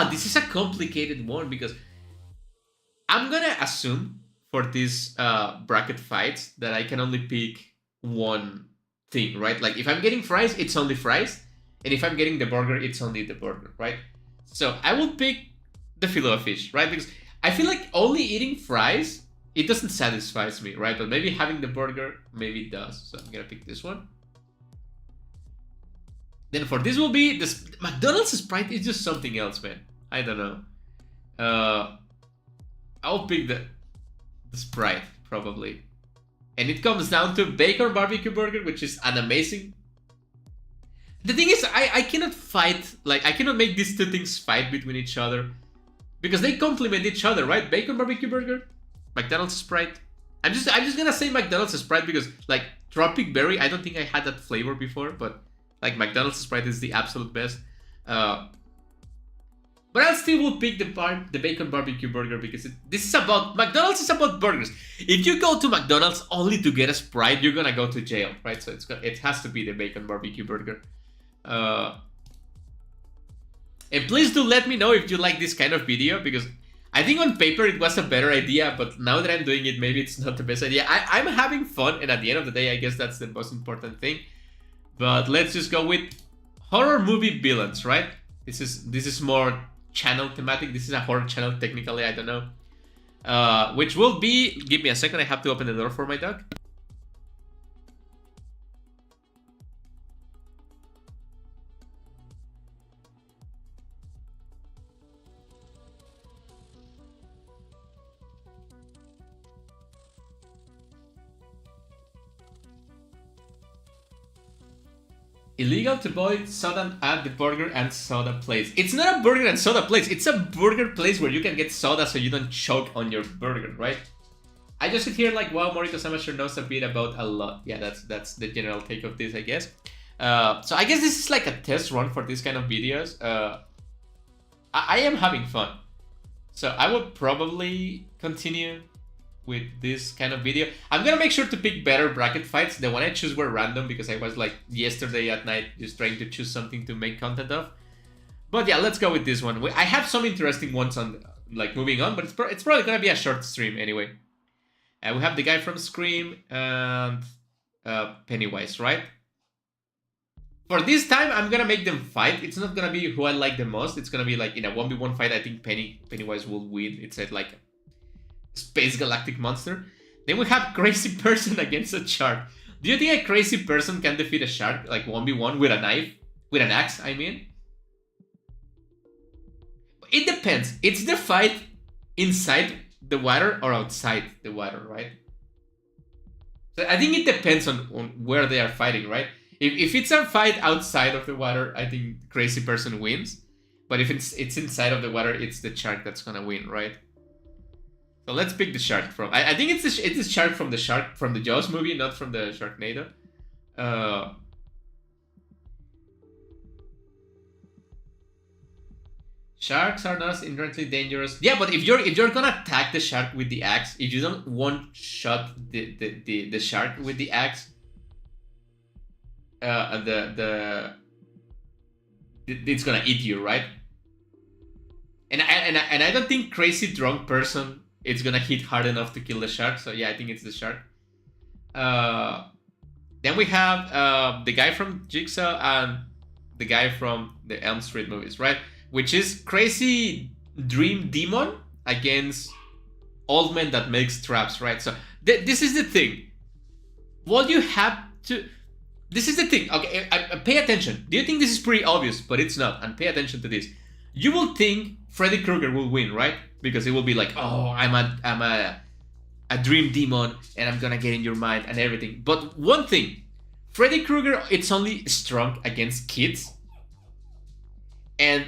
This is a complicated one because I'm gonna assume for these bracket fights that I can only pick one thing, right? Like if I'm getting fries, it's only fries, and if I'm getting the burger, it's only the burger, right? So I will pick the fillet of fish, right? Because I feel like only eating fries, it doesn't satisfy me, right? But maybe having the burger, maybe it does. So I'm gonna pick this one. Then for this will be this McDonald's Sprite is just something else, man. I don't know. I'll pick the Sprite probably. And it comes down to bacon barbecue burger, which is an amazing. The thing is, I cannot fight, like I cannot make these two things fight between each other because they complement each other, right? Bacon barbecue burger, McDonald's Sprite. I'm just gonna say McDonald's Sprite because like Tropic Berry, I don't think I had that flavor before, but like McDonald's Sprite is the absolute best. But I still will pick the bacon barbecue burger because this is about McDonald's is about burgers. If you go to McDonald's only to get a Sprite, you're gonna go to jail, right? So it has to be the bacon barbecue burger. And please do let me know if you like this kind of video because I think on paper it was a better idea, but now that I'm doing it, maybe it's not the best idea. I'm having fun, and at the end of the day, I guess that's the most important thing. But let's just go with horror movie villains, right? This is more channel thematic. This is a horror channel technically, I don't know. Which will be, give me a second, I have to open the door for my dog. Illegal to buy soda at the burger and soda place. It's not a burger and soda place. It's a burger place where you can get soda so you don't choke on your burger, right? I just sit here like, wow, Moriko-sama sure knows a bit about a lot. Yeah, that's the general take of this, I guess. So I guess this is like a test run for this kind of videos. I am having fun. So I will probably continue with this kind of video. I'm gonna make sure to pick better bracket fights. The one I choose were random because I was like yesterday at night just trying to choose something to make content of. But yeah, let's go with this one. I have some interesting ones on like moving on, but it's probably gonna be a short stream anyway. And we have the guy from Scream and Pennywise, right? For this time, I'm gonna make them fight. It's not gonna be who I like the most. It's gonna be like in a 1v1 fight. I think Pennywise will win. It's like Space Galactic Monster. Then we have Crazy Person against a Shark. Do you think a crazy person can defeat a shark like 1v1 with a knife? With an axe, I mean? It depends. It's the fight inside the water or outside the water, right? So I think it depends on where they are fighting, right? If it's a fight outside of the water, I think Crazy Person wins. But if it's inside of the water, it's the shark that's gonna win, right? So let's pick the shark from. I think it's the shark from the Jaws movie, not from the Sharknado. Sharks are not inherently dangerous. Yeah, but if you're gonna attack the shark with the axe, if you don't one shot the shark with the axe, it's gonna eat you, right? And I don't think Crazy Drunk Person it's gonna hit hard enough to kill the shark. So yeah, I think it's the shark. Then we have the guy from Jigsaw and the guy from the Elm Street movies, right? Which is Crazy Dream Demon against Old Man That Makes Traps, right? So this is the thing. What you have to... This is the thing. Okay, pay attention. Do you think this is pretty obvious? But it's not. And pay attention to this. You will think Freddy Krueger will win, right? Because it will be like, oh, I'm a dream demon and I'm gonna get in your mind and everything. But one thing, Freddy Krueger, it's only strong against kids. And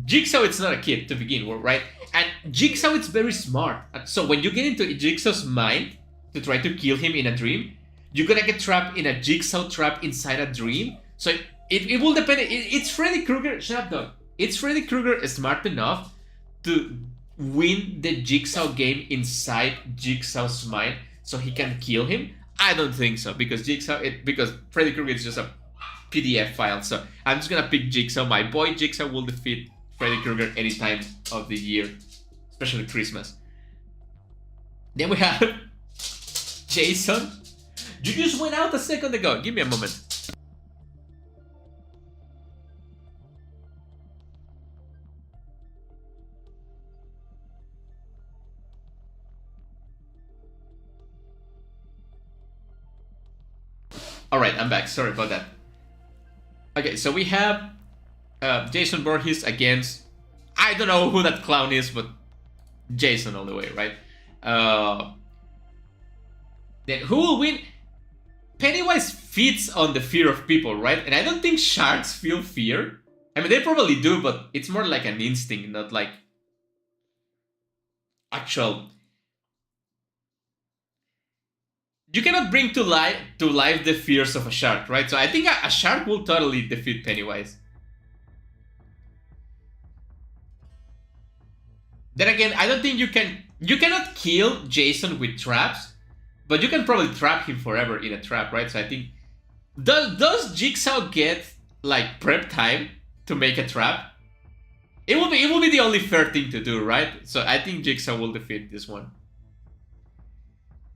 Jigsaw, it's not a kid to begin with, right? And Jigsaw, it's very smart. So when you get into Jigsaw's mind to try to kill him in a dream, you're gonna get trapped in a Jigsaw trap inside a dream. So it will depend. It's Freddy Krueger. Shut up, dog. It's Freddy Krueger smart enough to win the Jigsaw game inside Jigsaw's mind so he can kill him? I don't think so, because because Freddy Krueger is just a PDF file. So I'm just gonna pick Jigsaw. My boy Jigsaw will defeat Freddy Krueger any time of the year, especially Christmas. Then we have Jason. You just went out a second ago. Give me a moment. Alright, I'm back. Sorry about that. Okay, so we have Jason Voorhees against... I don't know who that clown is, but Jason all the way, right? Then who will win? Pennywise feeds on the fear of people, right? And I don't think sharks feel fear. I mean, they probably do, but it's more like an instinct, not like actual... You cannot bring to life the fears of a shark, right? So I think a shark will totally defeat Pennywise. Then again, I don't think you can... You cannot kill Jason with traps, but you can probably trap him forever in a trap, right? So I think... Does Jigsaw get, like, prep time to make a trap? It will be the only fair thing to do, right? So I think Jigsaw will defeat this one.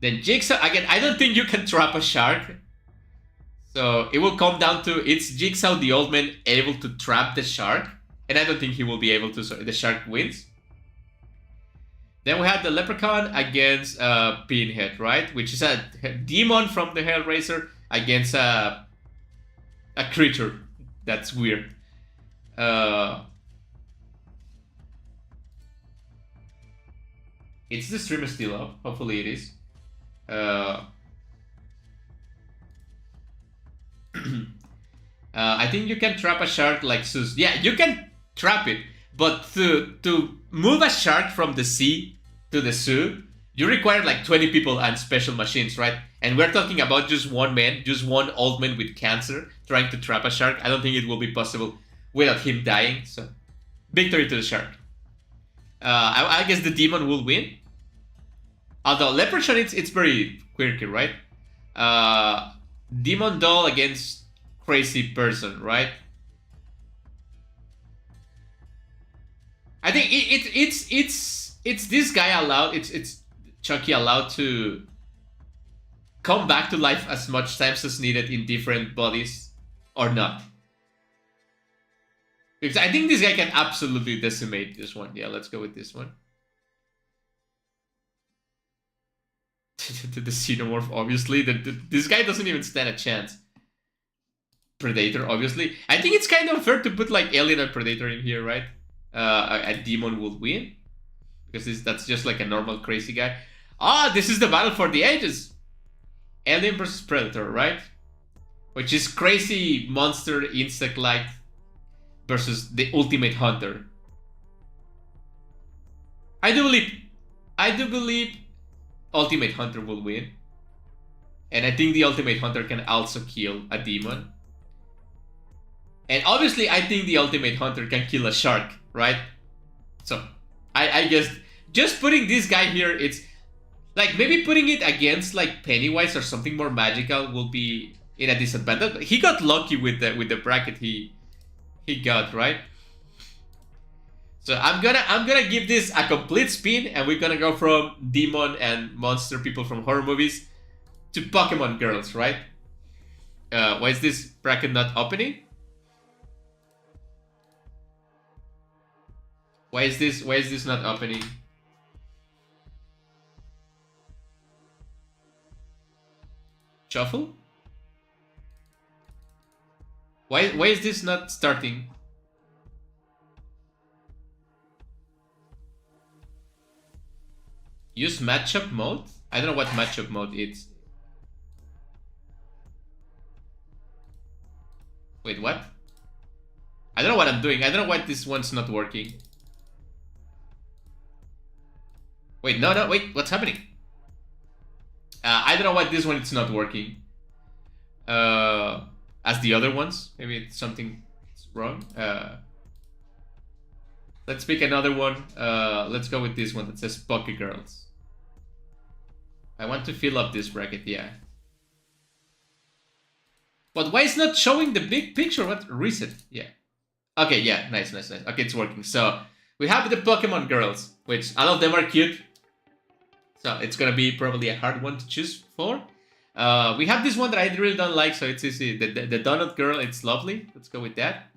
Then Jigsaw, again, I don't think you can trap a shark. So it will come down to, it's Jigsaw, the old man, able to trap the shark. And I don't think he will be able to, so the shark wins. Then we have the Leprechaun against Pinhead, right? Which is a demon from the Hellraiser against a creature. That's weird. Is the streamer still up? Hopefully it is. I think you can trap a shark like Zeus. Yeah, you can trap it, but to move a shark from the sea to the zoo, you require like 20 people and special machines, right? And we're talking about just one man, just one old man with cancer trying to trap a shark. I don't think it will be possible without him dying. So, victory to the shark. I guess the demon will win. Although Leprechaun, it's very quirky, right? Demon doll against crazy person, right? I think it's this guy allowed. It's Chucky allowed to come back to life as much times as needed in different bodies, or not? Because I think this guy can absolutely decimate this one. Yeah, let's go with this one. The Xenomorph, obviously. This guy doesn't even stand a chance. Predator, obviously. I think it's kind of unfair to put like Alien and Predator in here, right? A demon will win. Because that's just like a normal crazy guy. Ah, this is the battle for the ages. Alien versus Predator, right? Which is crazy monster insect-like versus the ultimate hunter. I do believe Ultimate Hunter will win. And I think the Ultimate Hunter can also kill a demon. And obviously I think the Ultimate Hunter can kill a shark, right? So I guess just putting this guy here, it's like maybe putting it against like Pennywise or something more magical will be in a disadvantage. He got lucky with the bracket he got, right? So I'm gonna give this a complete spin, and we're gonna go from demon and monster people from horror movies to Pokemon girls, right? Why is this bracket not opening? Why is this not opening? Shuffle? Why is this not starting? Use matchup mode? I don't know what matchup mode is. Wait, what? I don't know what I'm doing. I don't know why this one's not working. Wait, no, wait, what's happening? I don't know why this one it's not working. As the other ones. Maybe it's something wrong. Let's pick another one. Let's go with this one that says Poke Girls. I want to fill up this bracket, yeah. But why is not showing the big picture? What? Reset, yeah. Okay, yeah, nice. Okay, it's working. So, we have the Pokemon girls, which all of them are cute. So, it's gonna be probably a hard one to choose for. We have this one that I really don't like, so it's easy. The donut girl, it's lovely. Let's go with that.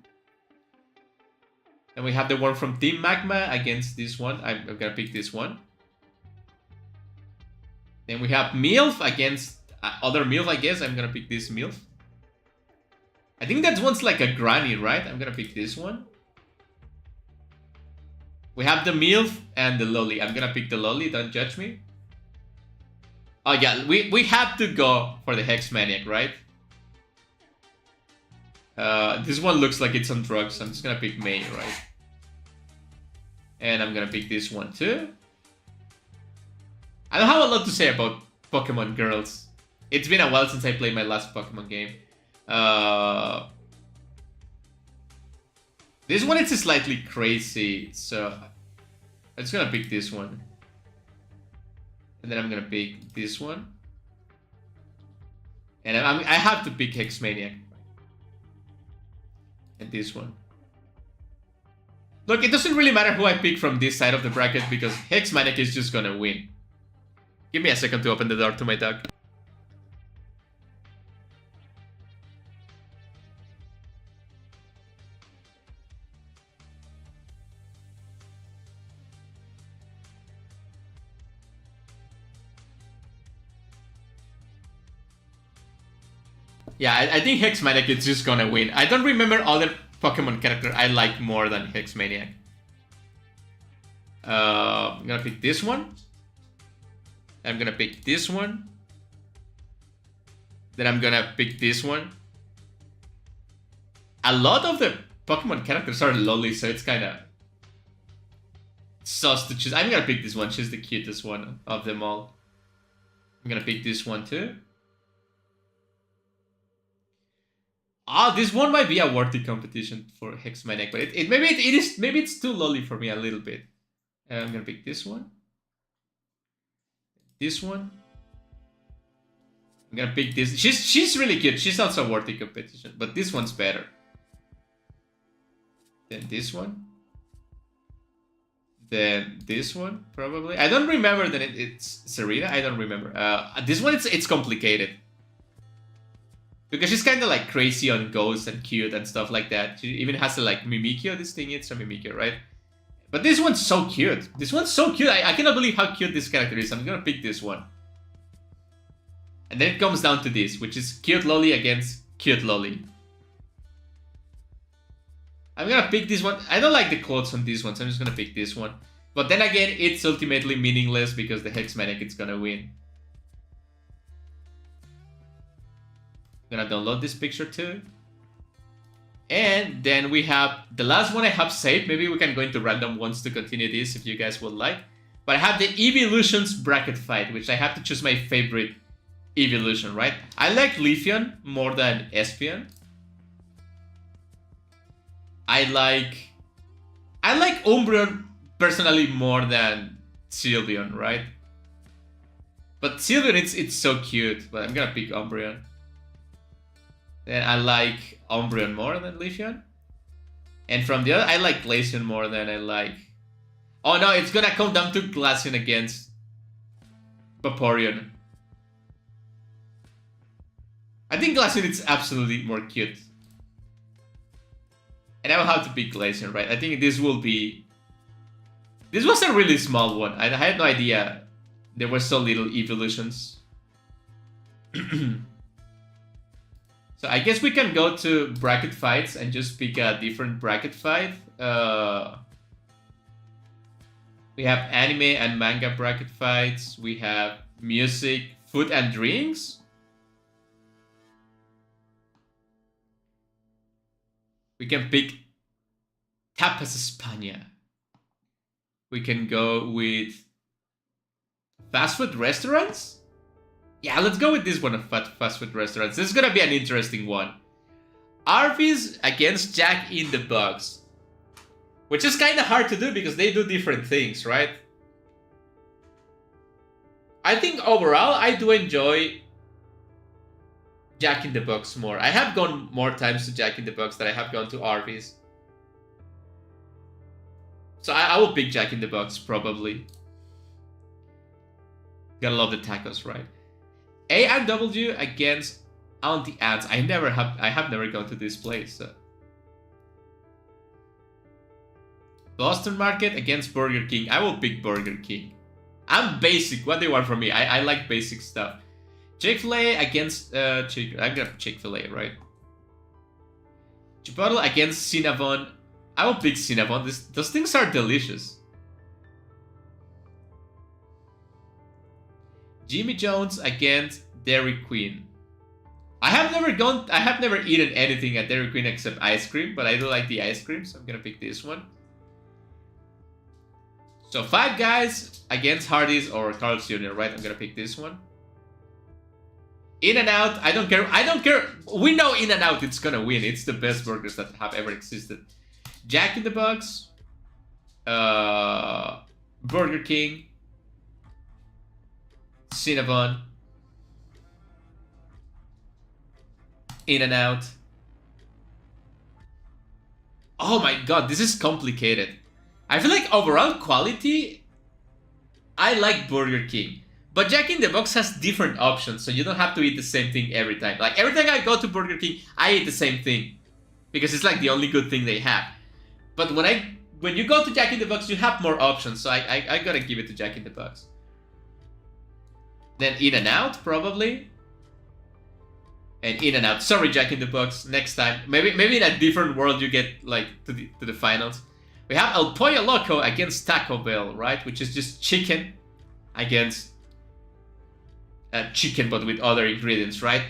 And we have the one from Team Magma against this one. I'm gonna pick this one. Then we have MILF against other MILF, I guess. I'm gonna pick this MILF. I think that one's like a granny, right? I'm gonna pick this one. We have the MILF and the lolly. I'm gonna pick the lolly, don't judge me. Oh yeah, we have to go for the Hex Maniac, right? This one looks like it's on drugs, so I'm just gonna pick May, right? And I'm gonna pick this one too. I don't have a lot to say about Pokemon girls. It's been a while since I played my last Pokemon game. This one is slightly crazy, so I'm just gonna pick this one. And then I'm gonna pick this one. And I have to pick Hex Maniac. And this one. Look, it doesn't really matter who I pick from this side of the bracket because Hex Maniac is just gonna win. Give me a second to open the door to my dog. Yeah, I think Hex Maniac is just gonna win. I don't remember other Pokemon character I like more than Hex Maniac. I'm gonna pick this one. I'm gonna pick this one. Then I'm gonna pick this one. A lot of the Pokemon characters are lolly, so it's kind of sus to choose. I'm gonna pick this one. She's the cutest one of them all. I'm gonna pick this one too. Ah, this one might be a worthy competition for Hex Maniac, but maybe it's too lolly for me a little bit. I'm gonna pick this one. This one. I'm gonna pick this. She's really cute. She's also a worthy competition, but this one's better. Then this one. Then this one, probably. I don't remember that it's Serena. I don't remember. This one, it's complicated. Because she's kind of like crazy on ghosts and cute and stuff like that. She even has a like Mimikyu. This thing, it's a Mimikyu, right? But this one's so cute. This one's so cute. I cannot believe how cute this character is. I'm gonna pick this one. And then it comes down to this, which is cute lolly against cute lolly. I'm gonna pick this one. I don't like the quotes on this one, so I'm just gonna pick this one. But then again, it's ultimately meaningless because the Hex Maniac is gonna win. I'm gonna download this picture too. And then we have the last one I have saved. Maybe we can go into random ones to continue this if you guys would like. But I have the Evolutions bracket fight, which I have to choose my favorite evolution, right? I like Leafeon more than Espeon. I like Umbreon personally more than Sylveon, right? But Sylveon, it's so cute. But I'm gonna pick Umbreon. Then I like Umbreon more than Leafeon. And from the other, I like Glaceon more than I like... Oh no, it's gonna come down to Glaceon against Vaporeon. I think Glaceon is absolutely more cute. And I will have to pick Glaceon, right? I think this will be... This was a really small one. I had no idea there were so little evolutions. So I guess we can go to bracket fights and just pick a different bracket fight. We have anime and manga bracket fights. We have music, food and drinks. We can pick Tapas España. We can go with fast food restaurants. Yeah, let's go with this one of fast food restaurants. This is gonna be an interesting one. Arby's against Jack in the Box. Which is kind of hard to do because they do different things, right? I think overall, I do enjoy Jack in the Box more. I have gone more times to Jack in the Box than I have gone to Arby's. So I will pick Jack in the Box, probably. Gotta love the tacos, right? A and W against Auntie Anne's. I have never gone to this place. So. Boston Market against Burger King. I will pick Burger King. I'm basic. What do you want from me? I like basic stuff. Chick-fil-A against I'm gonna Chick-fil-A, right? Chipotle against Cinnabon. I will pick Cinnabon. Those things are delicious. Jimmy John's against Dairy Queen. I have never eaten anything at Dairy Queen except ice cream, but I do like the ice cream, so I'm gonna pick this one. So Five Guys against Hardee's or Carl's Jr., right? I'm gonna pick this one. In-N-Out, I don't care. We know In-N-Out, it's gonna win. It's the best burgers that have ever existed. Jack in the Box, Burger King, Cinnabon, In-N-Out. Oh my god, this is complicated. I feel like overall quality, I like Burger King. But Jack in the Box has different options, so you don't have to eat the same thing every time. Like, every time I go to Burger King, I eat the same thing. Because it's like the only good thing they have. But when you go to Jack in the Box, you have more options, so I gotta give it to Jack in the Box. Then In-N-Out, probably. And In-N-Out. Sorry, Jack in the Box. Next time. Maybe in a different world you get, like, to the finals. We have El Pollo Loco against Taco Bell, right? Which is just chicken against chicken, but with other ingredients, right?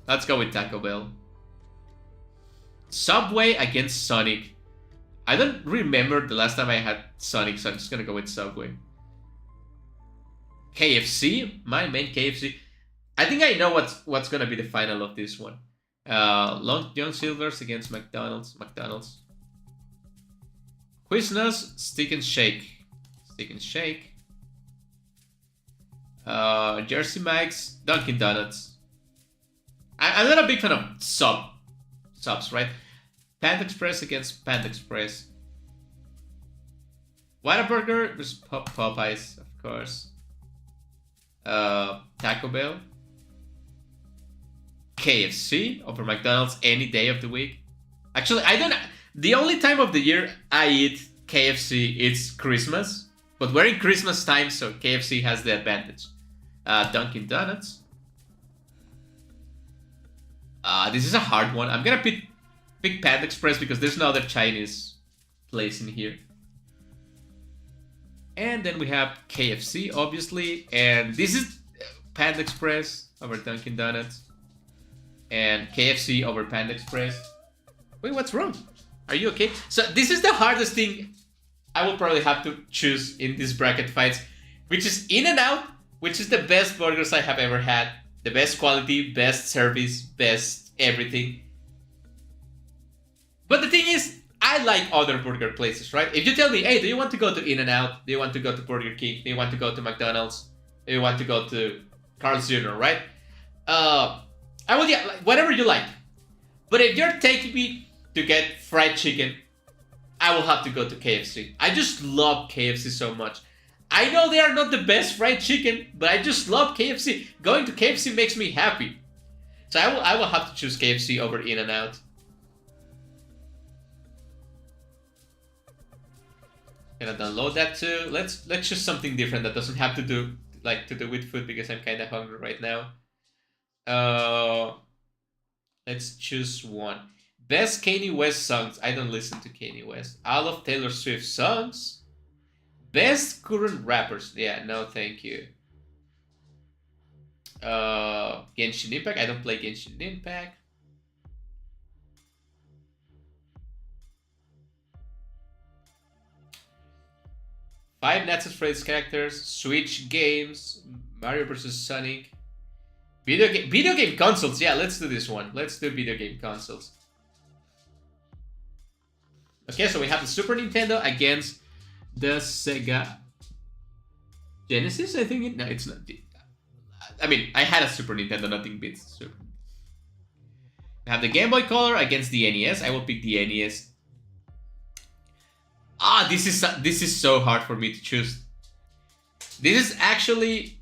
Let's go with Taco Bell. Subway against Sonic. I don't remember the last time I had Sonic, so I'm just gonna go with Subway. KFC, my main KFC. I think I know what's gonna be the final of this one. Long John Silver's against McDonald's. Quiznos, Stick and Shake. Jersey Mike's, Dunkin' Donuts. I'm not a big fan of subs, right? Panda Express against Panda Express. Whataburger, there's Popeyes, of course. Taco Bell. KFC over McDonald's any day of the week. Actually, the only time of the year I eat KFC is Christmas. But we're in Christmas time, so KFC has the advantage. Dunkin' Donuts. This is a hard one. I'm gonna pick Panda Express because there's no other Chinese place in here. And then we have KFC, obviously. And this is Panda Express over Dunkin' Donuts. And KFC over Panda Express. Wait, what's wrong? Are you okay? So this is the hardest thing I will probably have to choose in these bracket fights, which is In-N-Out, which is the best burgers I have ever had. The best quality, best service, best everything. But the thing is, I like other burger places, right? If you tell me, hey, do you want to go to In-N-Out? Do you want to go to Burger King? Do you want to go to McDonald's? Do you want to go to Carl's Jr., right? I will, yeah, whatever you like. But if you're taking me to get fried chicken, I will have to go to KFC. I just love KFC so much. I know they are not the best fried chicken, but I just love KFC. Going to KFC makes me happy. So I will have to choose KFC over In-N-Out. Gonna download that too. Let's choose something different that doesn't have to do with food because I'm kind of hungry right now. Let's choose one. Best Kanye West songs. I don't listen to Kanye West. All of Taylor Swift songs. Best current rappers. Yeah, no, thank you. Genshin Impact. I don't play Genshin Impact. Five Nights at Freddy's characters. Switch games. Mario vs. Sonic. Video game consoles. Yeah, let's do this one. Let's do video game consoles. Okay, so we have the Super Nintendo against the Sega Genesis, I think. No, it's not. I mean, I had a Super Nintendo, nothing beats Super. We have the Game Boy Color against the NES. I will pick the NES. This is so hard for me to choose. This is actually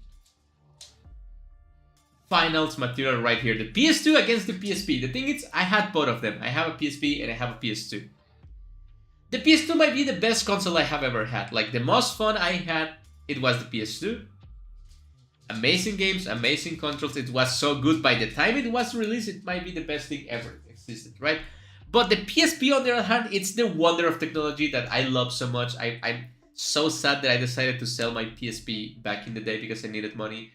finals material right here. The PS2 against the PSP. The thing is, I had both of them. I have a PSP and I have a PS2. The PS2 might be the best console I have ever had. Like, the most fun I had, it was the PS2. Amazing games, amazing controls. It was so good. By the time it was released, it might be the best thing ever existed, right? But the PSP, on the other hand, it's the wonder of technology that I love so much. I'm so sad that I decided to sell my PSP back in the day because I needed money.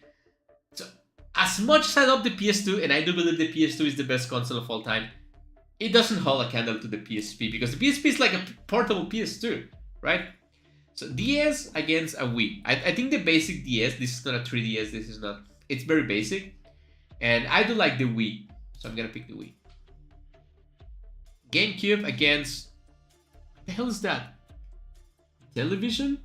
So, as much as I love the PS2, and I do believe the PS2 is the best console of all time, it doesn't hold a candle to the PSP because the PSP is like a portable PS2, right? So DS against a Wii. I think the basic DS, this is not a 3DS, this is not, it's very basic. And I do like the Wii, so I'm gonna pick the Wii. GameCube against, what the hell is that? Television?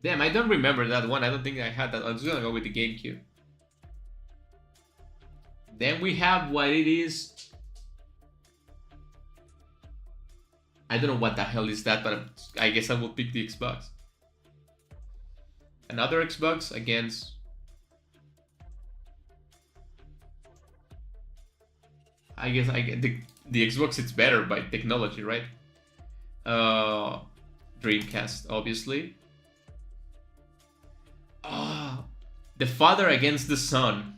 Damn, I don't remember that one. I don't think I had that. I'm just gonna go with the GameCube. Then we have what it is. I don't know what the hell is that, but I guess I will pick the Xbox. Another Xbox against... I guess the Xbox, it's better by technology, right? Dreamcast, obviously. The father against the son.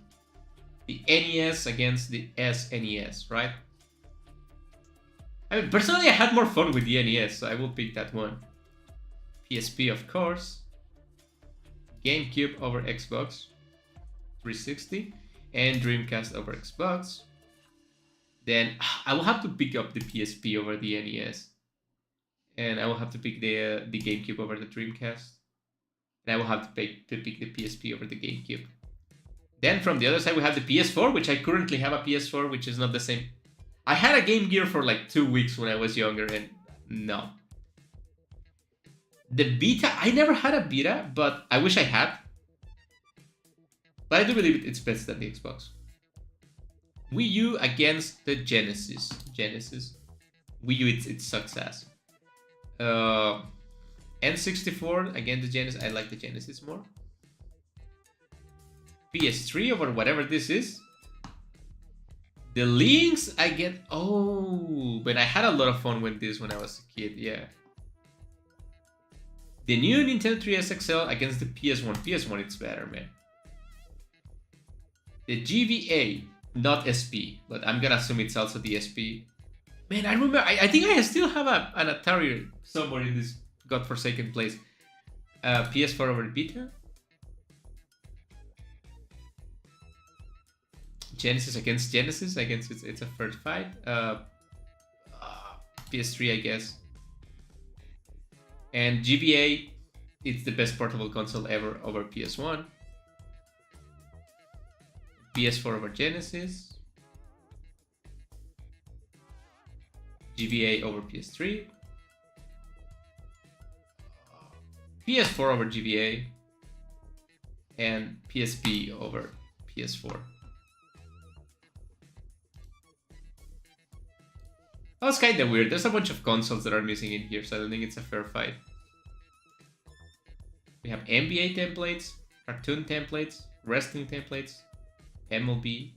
The NES against the SNES, right? I mean, personally, I had more fun with the NES, so I will pick that one. PSP, of course. GameCube over Xbox 360. And Dreamcast over Xbox. Then I will have to pick up the PSP over the NES. And I will have to pick the GameCube over the Dreamcast. And I will have to pick the PSP over the GameCube. Then from the other side, we have the PS4, which I currently have a PS4, which is not the same. I had a Game Gear for like 2 weeks when I was younger, and no. The Vita, I never had a Vita, but I wish I had. But I do believe it's better than the Xbox. Wii U against the Genesis. Wii U, it sucks ass. N64 against the Genesis. I like the Genesis more. PS3 over whatever this is. The Lynx, I get... Oh, but I had a lot of fun with this when I was a kid, yeah. The new Nintendo 3DS XL against the PS1. PS1, it's better, man. The GBA, not SP, but I'm gonna assume it's also the SP. Man, I remember, I think I still have an Atari somewhere in this godforsaken place. PS4 over Vita. Genesis against Genesis. I guess it's a fair fight. PS3, I guess. And GBA, it's the best portable console ever over PS1. PS4 over Genesis. GBA over PS3. PS4 over GBA. And PSP over PS4. That was kind of weird. There's a bunch of consoles that are missing in here, so I don't think it's a fair fight. We have NBA templates, cartoon templates, wrestling templates, MLB,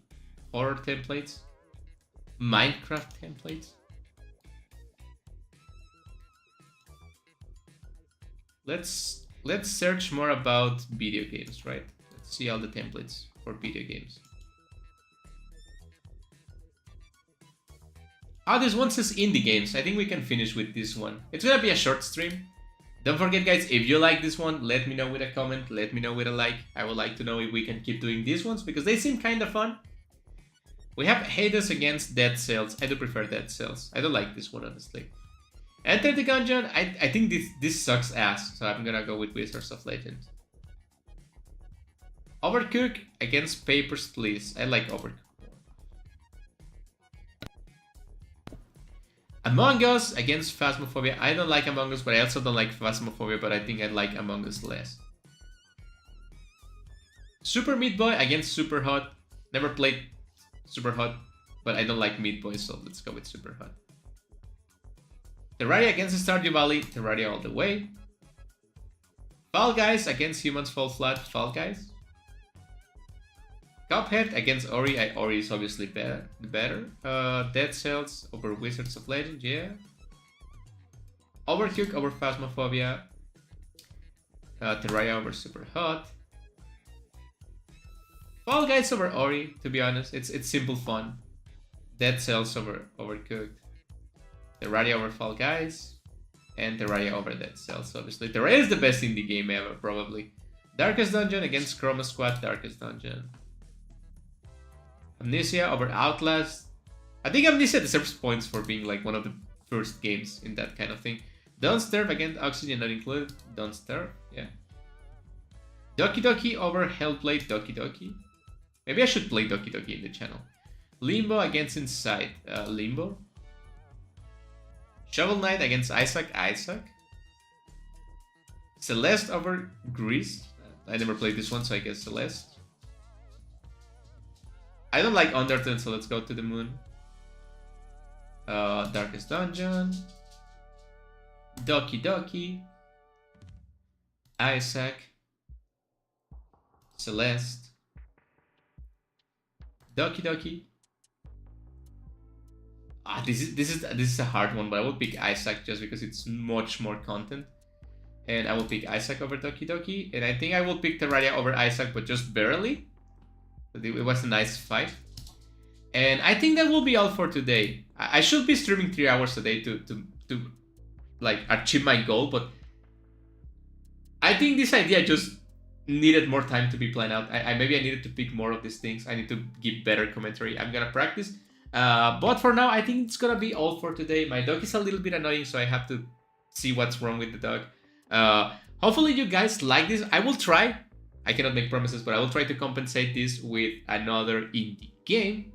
horror templates, Minecraft templates. Let's search more about video games, right? Let's see all the templates for video games. Oh, this one says indie games. I think we can finish with this one. It's gonna be a short stream. Don't forget, guys, if you like this one, let me know with a comment. Let me know with a like. I would like to know if we can keep doing these ones because they seem kind of fun. We have Hades against Dead Cells. I do prefer Dead Cells. I don't like this one, honestly. Enter the Gungeon. I think this sucks ass, so I'm gonna go with Wizards of Legend. Overcooked against Papers, Please. I like Overcooked. Among Us against Phasmophobia. I don't like Among Us, but I also don't like Phasmophobia, but I think I like Among Us less. Super Meat Boy against Super Hot. Never played Super Hot, but I don't like Meat Boy, so let's go with Super Hot. Terraria against Stardew Valley. Terraria all the way. Fall Guys against Humans Fall Flat. Fall Guys. Cuphead against Ori. Ori is obviously better. Dead Cells over Wizards of Legend, yeah. Overcooked over Phasmophobia. Terraria over Super Hot. Fall Guys over Ori, to be honest. It's simple fun. Dead Cells over Overcooked. Terraria over Fall Guys. And Terraria over Dead Cells, obviously. Terraria is the best indie game ever, probably. Darkest Dungeon against Chroma Squad, Darkest Dungeon. Amnesia over Outlast. I think Amnesia deserves points for being like one of the first games in that kind of thing. Don't Starve against Oxygen Not Included. Don't Starve, yeah. Doki Doki over Hellblade Doki Doki. Maybe I should play Doki Doki in the channel. Limbo against Inside. Limbo. Shovel Knight against Isaac. Celeste over Grease. I never played this one, so I guess Celeste. I don't like Undertale, so let's go to the moon. Darkest Dungeon. Doki Doki. Isaac. Celeste. Doki Doki. This is a hard one, but I will pick Isaac just because it's much more content. And I will pick Isaac over Doki Doki. And I think I will pick Terraria over Isaac, but just barely. It was a nice fight. And I think that will be all for today. I should be streaming 3 hours a day to like achieve my goal, but I think this idea just needed more time to be planned out. Maybe I needed to pick more of these things. I need to give better commentary. I'm gonna practice. But for now, I think it's gonna be all for today. My dog is a little bit annoying, so I have to see what's wrong with the dog. Hopefully you guys like this. I will try. I cannot make promises, but I will try to compensate this with another indie game.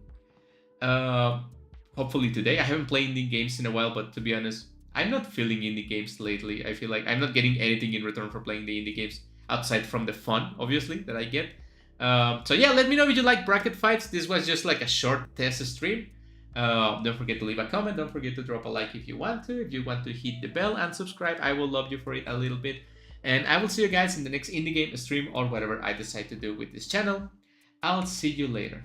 Hopefully today. I haven't played indie games in a while, but to be honest, I'm not feeling indie games lately. I feel like I'm not getting anything in return for playing the indie games, outside from the fun, obviously, that I get. So yeah, let me know if you like bracket fights. This was just like a short test stream. Don't forget to leave a comment. Don't forget to drop a like if you want to. If you want to hit the bell and subscribe, I will love you for it a little bit. And I will see you guys in the next indie game stream or whatever I decide to do with this channel. I'll see you later.